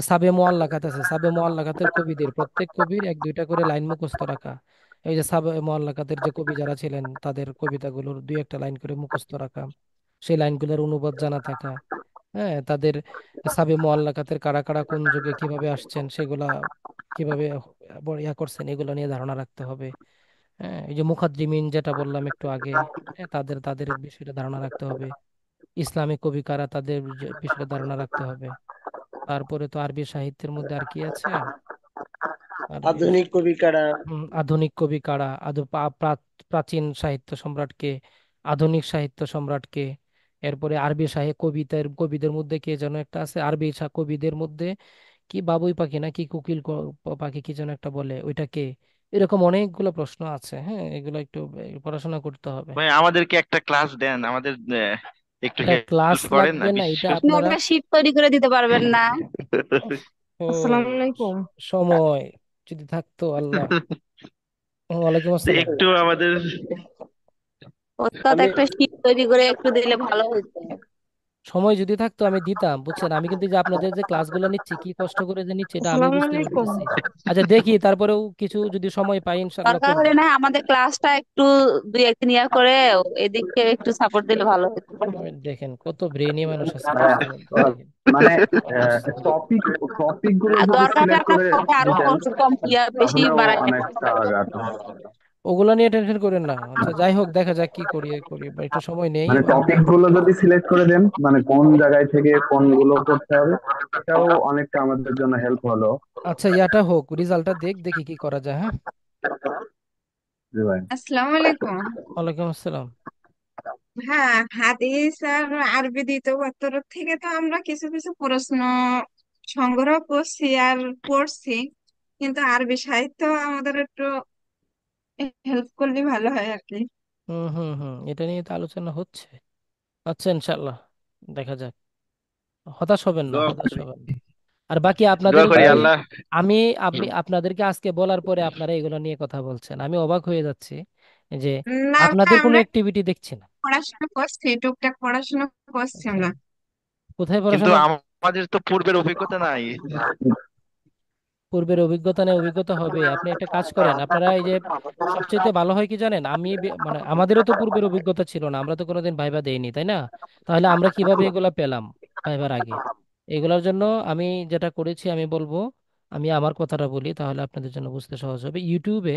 সাবে মোয়াল্লাকাত আছে, সাবে মোয়াল্লাকাতের কবিদের প্রত্যেক কবির এক দুইটা করে লাইন মুখস্থ রাখা। এই যে সাবে মোয়াল্লাকাতের যে কবি যারা ছিলেন তাদের কবিতাগুলোর দুই একটা লাইন করে মুখস্থ রাখা, সেই লাইনগুলোর অনুবাদ জানা থাকা। হ্যাঁ, তাদের সাবে মোয়াল্লাকাতের কারা কারা কোন যুগে কিভাবে আসছেন সেগুলা কিভাবে ইয়া করছেন এগুলো নিয়ে ধারণা রাখতে হবে। হ্যাঁ, এই যে মুখাদ্দিমিন যেটা বললাম একটু আগে, হ্যাঁ, তাদের তাদের বিষয়ে ধারণা রাখতে হবে। ইসলামিক কবি কারা তাদের বিষয়ে ধারণা রাখতে হবে। তারপরে তো আরবি সাহিত্যের মধ্যে আর কি আছে, আরবি আধুনিক কবি কারা? আধুনিক কবি কারা, প্রাচীন সাহিত্য সম্রাটকে, আধুনিক সাহিত্য সম্রাটকে। এরপরে আরবি সাহিত্য কবিদের মধ্যে কে যেন একটা আছে, আরবি কবিদের মধ্যে কি বাবুই পাখি না কি কোকিল পাখি কি যেন একটা বলে, ওইটাকে। এরকম অনেকগুলো প্রশ্ন আছে। হ্যাঁ, এগুলো একটু পড়াশোনা করতে হবে। ভাই আমাদেরকে একটা ক্লাস দেন, আমাদের একটু এটা ক্লাস হেল্প করেন না, লাগবে না, এটা বিশেষ আপনি আপনারা একটা শীট তৈরি করে দিতে পারবেন না? ও আসসালামু আলাইকুম। সময় যদি থাকতো আল্লাহ। ওয়ালাইকুম আসসালাম। একটু আমাদের ওস্তাদ আমি একটা শীট তৈরি করে একটু দিলে ভালো হতো। সময় যদি থাকতো আমি দিতাম, বুঝছেন। আমি কিন্তু যে আপনাদের যে ক্লাসগুলো নিচ্ছি কি কষ্ট করে যে নিচ্ছি এটা আমি আসসালামু বুঝতে আলাইকুম। পারতেছি। আচ্ছা দেখি, তারপরেও কিছু যদি সময় পাই ইনশাল্লাহ দরকার করব। হলে না আমাদের ক্লাসটা একটু দুই একদিন ইয়া করে এদিকে একটু সাপোর্ট দিলে ভালো হতো। দেখেন কত ব্রেনি মানুষ আছে হ্যাঁ, বুঝতে পারছেন, দেখেন মানে অবস্থা। টপিক টপিক গুলো আর যদি দরকার হলে সিলেক্ট আপনার করে সাথে আরো দিতেন কম ইয়া বেশি তাহলেও বাড়ায় অনেকটা আগাতো। ওগুলা নিয়ে টেনশন করেন না। আচ্ছা যাই হোক, দেখা যাক কি করি করি বা একটু সময় নেই মানে আমরা। টপিক গুলো যদি সিলেক্ট করে দেন, মানে কোন জায়গায় থেকে কোনগুলো করতে হবে, এটাও অনেকটা আমাদের জন্য হেল্প হলো। আচ্ছা ইয়াটা হোক, রেজাল্টটা দেখি কি করা যায়। হ্যাঁ, জি ভাই। আসসালামু আলাইকুম। ওয়ালাইকুম আসসালাম। হ্যাঁ, হাদিস আর আরবি দ্বিতীয় পত্র থেকে তো আমরা কিছু কিছু প্রশ্ন সংগ্রহ করছি আর পড়ছি, কিন্তু আরবি সাহিত্য আমাদের একটু হেল্প করলে ভালো হয় আর কি। হুম হুম হুম, এটা নিয়ে তো আলোচনা হচ্ছে। আচ্ছা ইনশাল্লাহ দেখা যাক। হতাশ হবেন না, দোয়া হতাশ করি, হবেন না। আর বাকি দোয়া করি আপনাদেরকে আল্লাহ। আমি আপনি হুম। আপনাদেরকে আজকে বলার পরে আপনারা এগুলো নিয়ে কথা বলছেন, আমি অবাক হয়ে যাচ্ছি যে না না, আপনাদের কোনো আমরা অ্যাক্টিভিটি দেখছি না। পড়াশোনা করছি, টুকটাক পড়াশোনা করছি আচ্ছা, আমরা। কোথায় কিন্তু পড়াশোনা? আমাদের তো পূর্বের অভিজ্ঞতা নাই। পূর্বের অভিজ্ঞতা নেই, অভিজ্ঞতা হবে। আপনি একটা কাজ করেন, আপনারা এই যে সবচেয়ে ভালো হয় কি জানেন, আমি মানে আমাদেরও তো পূর্বের অভিজ্ঞতা ছিল না, আমরা তো কোনোদিন ভাইবা দেইনি তাই না? তাহলে আমরা কিভাবে এগুলা পেলাম ভাইবার আগে? এগুলোর জন্য আমি যেটা করেছি আমি বলবো, আমি আমার কথাটা বলি তাহলে আপনাদের জন্য বুঝতে সহজ হবে। ইউটিউবে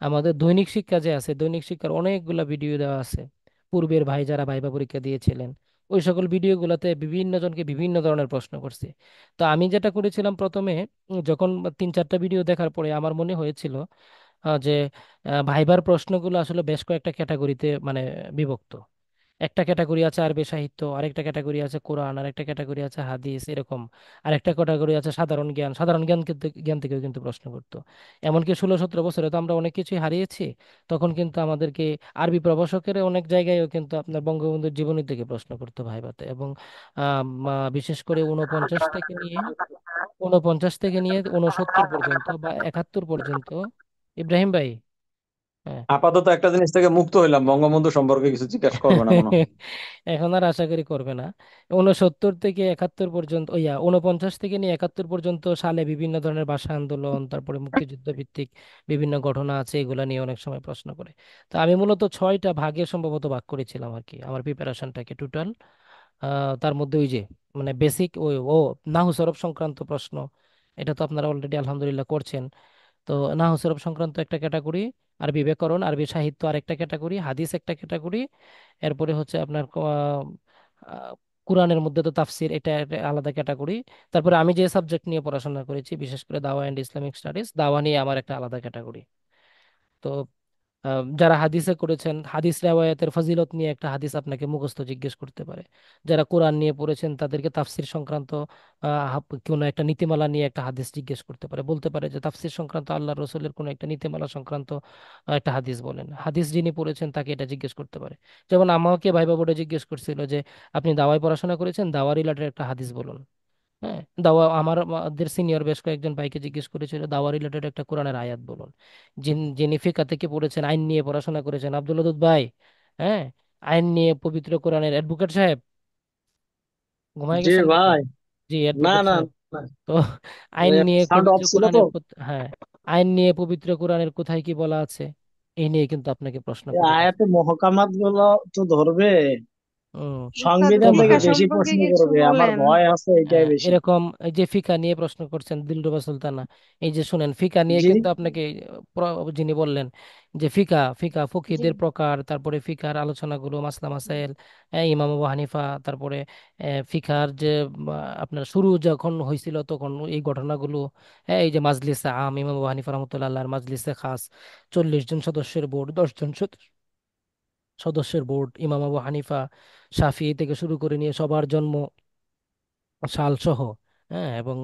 আমাদের দৈনিক শিক্ষা যে আছে, দৈনিক শিক্ষার অনেকগুলা ভিডিও দেওয়া আছে। পূর্বের ভাই যারা ভাইবা পরীক্ষা দিয়েছিলেন ওই সকল ভিডিওগুলোতে বিভিন্ন জনকে বিভিন্ন ধরনের প্রশ্ন করছে। তো আমি যেটা করেছিলাম প্রথমে, যখন 3-4টা ভিডিও দেখার পরে আমার মনে হয়েছিল যে ভাইবার প্রশ্নগুলো আসলে বেশ কয়েকটা ক্যাটাগরিতে মানে বিভক্ত। একটা ক্যাটাগরি আছে আরবি সাহিত্য, আরেকটা ক্যাটাগরি আছে কোরআন, আরেকটা ক্যাটাগরি আছে হাদিস, এরকম আরেকটা ক্যাটাগরি আছে সাধারণ জ্ঞান। সাধারণ জ্ঞান থেকেও কিন্তু প্রশ্ন করতো। এমনকি 16-17 বছরে তো আমরা অনেক কিছুই হারিয়েছি। তখন কিন্তু আমাদেরকে আরবি প্রভাষকের অনেক জায়গায়ও কিন্তু আপনার বঙ্গবন্ধুর জীবনী থেকে প্রশ্ন করতো ভাইভাতে। এবং বিশেষ করে 49 থেকে নিয়ে 69 পর্যন্ত বা 71 পর্যন্ত। ইব্রাহিম ভাই, হ্যাঁ। আপাতত একটা জিনিস থেকে মুক্ত হইলাম, বঙ্গবন্ধু সম্পর্কে কিছু জিজ্ঞাসা করবে না মনে হয়। এখন আর আশা করি করবে না। 69 থেকে 71 পর্যন্ত, 49 থেকে নিয়ে 71 পর্যন্ত সালে বিভিন্ন ধরনের ভাষা আন্দোলন, তারপরে মুক্তিযুদ্ধ ভিত্তিক বিভিন্ন ঘটনা আছে, এগুলা নিয়ে অনেক সময় প্রশ্ন করে। তো আমি মূলত 6টা ভাগে সম্ভবত ভাগ করেছিলাম আর কি আমার প্রিপারেশনটাকে টোটাল। তার মধ্যে ওই যে মানে বেসিক ওই ও নাহু সরফ সংক্রান্ত প্রশ্ন, এটা তো আপনারা অলরেডি আলহামদুলিল্লাহ করছেন। তো নাহু সরফ সংক্রান্ত একটা ক্যাটাগরি, আরবি ব্যাকরণ আরবি সাহিত্য আরেকটা ক্যাটাগরি, হাদিস একটা ক্যাটাগরি। এরপরে হচ্ছে আপনার আহ, কোরআনের মধ্যে তো তাফসির, এটা একটা আলাদা ক্যাটাগরি। তারপরে আমি যে সাবজেক্ট নিয়ে পড়াশোনা করেছি বিশেষ করে দাওয়া অ্যান্ড ইসলামিক স্টাডিজ, দাওয়া নিয়ে আমার একটা আলাদা ক্যাটাগরি। তো যারা হাদিসে করেছেন হাদিস রেওয়ায়াতের ফজিলত নিয়ে একটা হাদিস আপনাকে মুখস্থ জিজ্ঞেস করতে পারে। যারা কোরআন নিয়ে পড়েছেন তাদেরকে তাফসির সংক্রান্ত কোনো একটা নীতিমালা নিয়ে একটা হাদিস জিজ্ঞেস করতে পারে, বলতে পারে যে তাফসির সংক্রান্ত আল্লাহ রসুলের কোনো একটা নীতিমালা সংক্রান্ত একটা হাদিস বলেন। হাদিস যিনি পড়েছেন তাকে এটা জিজ্ঞেস করতে পারে। যেমন আমাকে ভাইবা বোর্ডে জিজ্ঞেস করছিল যে আপনি দাওয়ায় পড়াশোনা করেছেন, দাওয়া রিলেটেড একটা হাদিস বলুন। হ্যাঁ, দাওয়া আমাদের সিনিয়র বেশ কয়েকজন ভাইকে জিজ্ঞেস করেছিল দাওয়া রিলেটেড একটা কোরআনের আয়াত বলুন। যিনি ফিকা থেকে পড়েছেন, আইন নিয়ে পড়াশোনা করেছেন, আব্দুল ওদুদ ভাই। হ্যাঁ, আইন নিয়ে পবিত্র কোরআনের অ্যাডভোকেট সাহেব, ঘুমায় জি গেছেন নাকি? ভাই। জি, না অ্যাডভোকেট না সাহেব। না, তো আইন ওই নিয়ে সাউন্ড অফ পবিত্র ছিল তো। কোরআনের হ্যাঁ, আইন নিয়ে পবিত্র কোরআনের কোথায় কি বলা আছে, এই নিয়ে কিন্তু আপনাকে প্রশ্ন এই করে বসে। আয়াতে মহকামাত গুলো তো ধরবে, হুম। উস্তাদ সংবিধান তোমা থেকে ফিকা বেশি সম্পর্কে প্রশ্ন কিছু করবে, আমার বলেন। ভয় আছে এটাই বেশি। এরকম এই যে ফিকা নিয়ে প্রশ্ন করছেন দিলরুবা সুলতানা, এই যে শুনেন ফিকা নিয়ে জি কিন্তু আপনাকে যিনি বললেন যে ফিকা ফিকা জি। ফকিহদের প্রকার, তারপরে ফিকার আলোচনাগুলো, মাসলা মাসাইল, ইমাম আবু হানিফা, তারপরে ফিকার যে আপনার শুরু যখন হয়েছিল তখন এই ঘটনাগুলো, এই যে মাজলিসে আম ইমাম আবু হানিফা রহমতুল্লাহ আল্লাহর, মাজলিসে খাস 40 জন সদস্যের বোর্ড, 10 জন সদস্যের বোর্ড, ইমাম আবু হানিফা শাফি থেকে শুরু করে নিয়ে সবার জন্ম সাল সহ, হ্যাঁ, এবং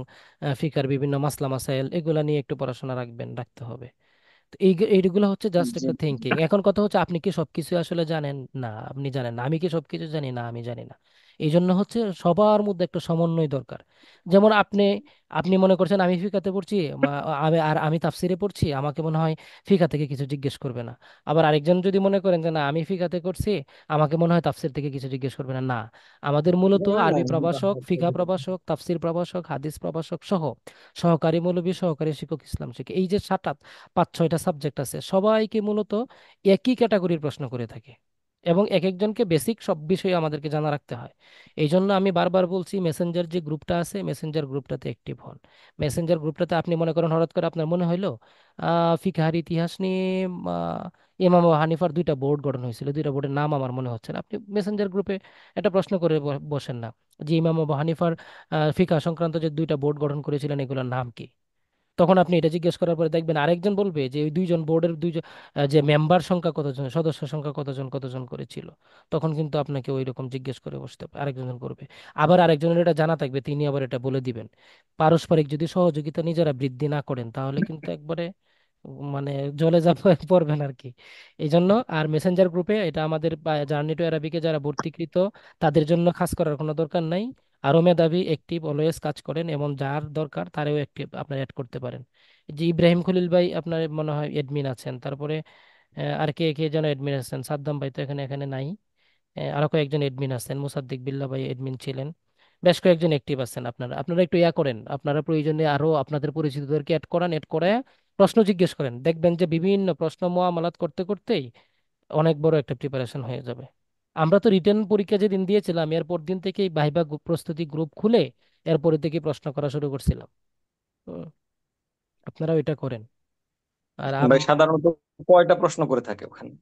ফিকার বিভিন্ন মাসলা মাসাইল এগুলা নিয়ে একটু পড়াশোনা রাখতে হবে। তো এইগুলো হচ্ছে জাস্ট জি। একটা থিঙ্কিং। এখন কথা হচ্ছে আপনি কি সবকিছু আসলে জানেন? না, আপনি জানেন না। আমি কি সবকিছু জানি? না, আমি জানি না। এই জন্য হচ্ছে সবার মধ্যে একটা সমন্বয় দরকার। যেমন আপনি আপনি মনে করছেন আমি ফিকাতে পড়ছি, আমি তাফসিরে পড়ছি, আমাকে মনে হয় ফিকা থেকে কিছু জিজ্ঞেস করবে না। আবার আরেকজন যদি মনে করেন যে না আমি ফিকাতে করছি, আমাকে মনে হয় তাফসির থেকে কিছু জিজ্ঞেস করবে না। না, আমাদের মূলত না না, আরবি এটা প্রভাষক, হচ্ছে ফিকা যে- প্রভাষক, তাফসির প্রভাষক, হাদিস প্রভাষক সহ সহকারী মৌলবী, সহকারী শিক্ষক, ইসলাম শিক্ষক, এই যে 5-6টা সাবজেক্ট আছে, সবাইকে মূলত একই ক্যাটাগরির প্রশ্ন করে থাকে, এবং এক একজনকে বেসিক সব বিষয়ে আমাদেরকে জানা রাখতে হয়। এই জন্য আমি বারবার বলছি মেসেঞ্জার যে গ্রুপটা আছে, মেসেঞ্জার গ্রুপটাতে অ্যাক্টিভ হন। মেসেঞ্জার গ্রুপটাতে আপনি মনে করেন হঠাৎ করে আপনার মনে হইলো ফিকহার ইতিহাস নিয়ে আহ, ইমাম আবু হানিফার 2টা বোর্ড গঠন হয়েছিল, 2টা বোর্ডের নাম আমার মনে হচ্ছে না, আপনি মেসেঞ্জার গ্রুপে একটা প্রশ্ন করে বসেন না যে ইমাম আবু হানিফার ফিকহ সংক্রান্ত যে 2টা বোর্ড গঠন করেছিলেন এগুলোর নাম কি। তখন আপনি এটা জিজ্ঞেস করার পরে দেখবেন আরেকজন বলবে যে ওই 2জন বোর্ডের 2জন যে মেম্বার সংখ্যা কতজন, সদস্য সংখ্যা কতজন কতজন করেছিল। তখন কিন্তু আপনাকে ওই রকম জিজ্ঞেস করে বসতে হবে, আরেকজন করবে। আবার আরেকজনের এটা জানা থাকবে, তিনি আবার এটা বলে দিবেন। পারস্পরিক যদি সহযোগিতা নিজেরা বৃদ্ধি না করেন তাহলে কিন্তু একবারে মানে জলে যা পড়বেন আর কি। এই জন্য আর মেসেঞ্জার গ্রুপে এটা আমাদের জার্নি টু অ্যারাবিকে যারা ভর্তিকৃত তাদের জন্য খাস করার কোনো দরকার নাই। আরো মেধাবী অ্যাক্টিভ অলওয়েজ কাজ করেন, এবং যার দরকার তারেও অ্যাক্টিভ আপনার অ্যাড করতে পারেন। যে ইব্রাহিম খলিল ভাই আপনার মনে হয় এডমিন আছেন, তারপরে আর কে কে যেন এডমিন আছেন, সাদ্দাম ভাই তো এখানে এখানে নাই। আরো কয়েকজন এডমিন আছেন, মুসাদ্দিক বিল্লাহ ভাই এডমিন ছিলেন, বেশ কয়েকজন অ্যাক্টিভ আছেন। আপনারা আপনারা একটু ইয়া করেন, আপনারা প্রয়োজনে আরো আপনাদের পরিচিতদেরকে অ্যাড করান, অ্যাড করে প্রশ্ন জিজ্ঞেস করেন, দেখবেন যে বিভিন্ন প্রশ্ন মোয়ামালাত করতে করতেই অনেক বড় একটা প্রিপারেশন হয়ে যাবে। আমরা তো রিটেন পরীক্ষা যেদিন দিয়েছিলাম এরপর দিন থেকেই ভাইবা প্রস্তুতি গ্রুপ খুলে এরপরে থেকে প্রশ্ন করা শুরু করছিলাম। হুম, আপনারাও এটা করেন। আর ভাই সাধারণত কয়টা প্রশ্ন করে থাকে ওখানে?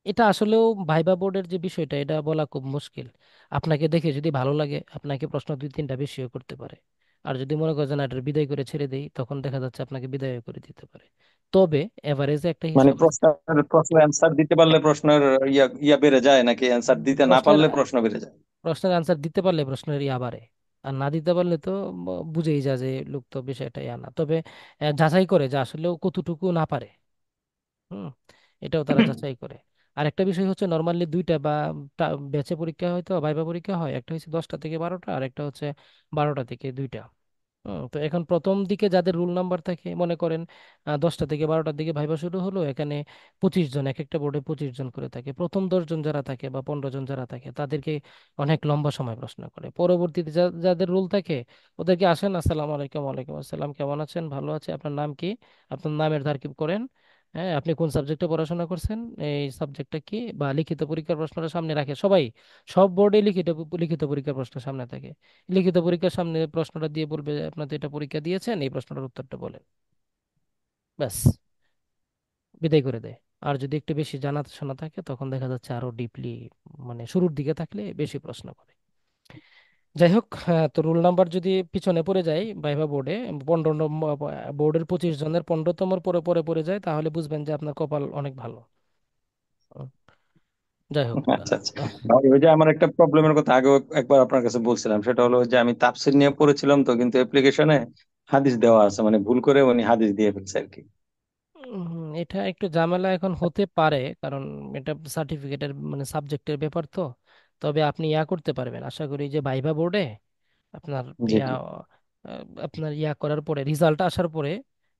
এটা আসলেও ভাইবা বোর্ডের যে বিষয়টা এটা বলা খুব মুশকিল। আপনাকে দেখে যদি ভালো লাগে আপনাকে প্রশ্ন 2-3টা বেশিও করতে পারে। আর যদি মনে করেন না এটা বিদায় করে ছেড়ে দেই, তখন দেখা যাচ্ছে আপনাকে বিদায় করে দিতে পারে। তবে এভারেজে একটা মানে হিসাব আছে। প্রশ্ন অ্যান্সার দিতে পারলে প্রশ্নের ইয়া ইয়া বেড়ে যায়, নাকি অ্যান্সার দিতে না প্রশ্নের পারলে প্রশ্ন বেড়ে যায়? প্রশ্নের আনসার দিতে পারলে প্রশ্নের ইয়া বাড়ে, আর না দিতে পারলে তো বুঝেই যা যে লোক তো বিষয়টা ইয়া না। তবে যাচাই করে যে আসলে ও কতটুকু না পারে। হুম, এটাও তারা যাচাই করে। আর একটা বিষয় হচ্ছে নর্মালি 2টা বা ব্যাচে পরীক্ষা হয়তো ভাইবা পরীক্ষা হয়, একটা হচ্ছে 10টা থেকে 12টা, আর একটা হচ্ছে 12টা থেকে 2টা। তো এখন প্রথম দিকে যাদের রুল নাম্বার থাকে মনে করেন 10টা থেকে 12টার দিকে ভাইবা শুরু হলো, এখানে 25 জন, এক একটা বোর্ডে 25 জন করে থাকে। প্রথম 10 জন যারা থাকে বা 15 জন যারা থাকে তাদেরকে অনেক লম্বা সময় প্রশ্ন করে। পরবর্তীতে যাদের রুল থাকে ওদেরকে আসেন, আসসালামু আলাইকুম, ওয়ালাইকুম আসসালাম, কেমন আছেন, ভালো আছে, আপনার নাম কি, আপনার নামের তারকিব করেন, হ্যাঁ আপনি কোন সাবজেক্টে পড়াশোনা করছেন, এই সাবজেক্টটা কি, বা লিখিত পরীক্ষার প্রশ্নটা সামনে রাখে সবাই। সব বোর্ডে লিখিত লিখিত পরীক্ষার প্রশ্ন সামনে থাকে। লিখিত পরীক্ষার সামনে প্রশ্নটা দিয়ে বলবে যে আপনার তো এটা পরীক্ষা দিয়েছেন, এই প্রশ্নটার উত্তরটা বলেন, ব্যাস বিদায় করে দেয়। আর যদি একটু বেশি জানাশোনা থাকে তখন দেখা যাচ্ছে আরো ডিপলি, মানে শুরুর দিকে থাকলে বেশি প্রশ্ন করে। যাই হোক, তো রুল নাম্বার যদি পিছনে পড়ে যায় ভাইভা বোর্ডে, 15 বোর্ডের 25 জনের 15তম পরে পরে পড়ে যায়, তাহলে বুঝবেন যে আপনার কপাল অনেক ভালো। উম, যাই হোক আচ্ছা আচ্ছা ভাই, ওই যে আমার একটা প্রবলেমের কথা আগেও একবার আপনার কাছে বলছিলাম, সেটা হলো যে আমি তাফসীর নিয়ে পড়েছিলাম তো, কিন্তু অ্যাপ্লিকেশনে হাদিস দেওয়া আছে, মানে ভুল করে উনি হাদিস দিয়ে ফেলছে আর কি। এটা একটু ঝামেলা এখন হতে পারে, কারণ এটা সার্টিফিকেটের মানে সাবজেক্টের ব্যাপার তো। তবে আপনি ইয়া করতে পারবেন আশা করি যে ভাইভা বোর্ডে আপনার জি ইয়া জি। আপনার ইয়া করার পরে, রেজাল্ট আসার পরে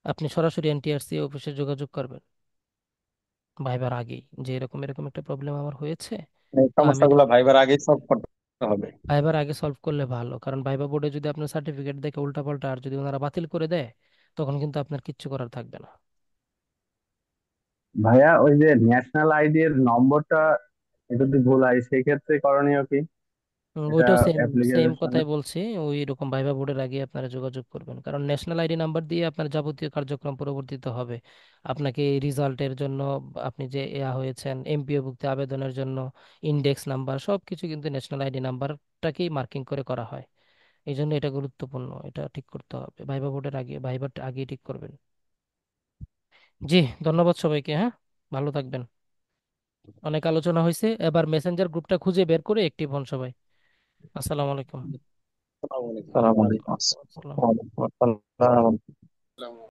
আপনি সরাসরি এনটিআরসি অফিসে যোগাযোগ করবেন ভাইবার আগেই, যে এরকম এরকম একটা প্রবলেম আমার হয়েছে। এই তো আমি সমস্যাগুলো ভাইবার আগেই সলভ করতে হবে। ভাইবার আগে সলভ করলে ভালো, কারণ ভাইবা বোর্ডে যদি আপনার সার্টিফিকেট দেখে উল্টাপাল্টা আর যদি ওনারা বাতিল করে দেয়, তখন কিন্তু আপনার কিচ্ছু করার থাকবে না। ভাইয়া ওই যে ন্যাশনাল আইডি এর নম্বরটা যদি ভুল হয় সেক্ষেত্রে করণীয় কি? এটা ওইটাও সেম সেম অ্যাপ্লিকেশনে। কথাই বলছি, ওই রকম ভাইবা বোর্ডের আগে আপনারা যোগাযোগ করবেন, কারণ ন্যাশনাল আইডি নাম্বার দিয়ে আপনার যাবতীয় কার্যক্রম পরবর্তীতে হবে। আপনাকে রিজাল্টের জন্য, আপনি যে ইয়া হয়েছেন এমপিও ভুক্তি আবেদনের জন্য ইন্ডেক্স নাম্বার সব কিছু কিন্তু ন্যাশনাল আইডি নাম্বারটাকেই মার্কিং করে করা হয়। এই জন্য এটা গুরুত্বপূর্ণ, এটা ঠিক করতে হবে ভাইবা বোর্ডের আগে, ভাইবার আগেই ঠিক করবেন। জি, ধন্যবাদ সবাইকে। হ্যাঁ, ভালো থাকবেন। অনেক আলোচনা হয়েছে, এবার মেসেঞ্জার গ্রুপটা খুঁজে বের করে অ্যাক্টিভ হন সবাই। আসসালামু আলাইকুম। আসসালামু আলাইকুম। আসসালামু ওয়ালাইকুম আলাইকুম। আসসালাম। ওয়ালাইকুম আসসালাম।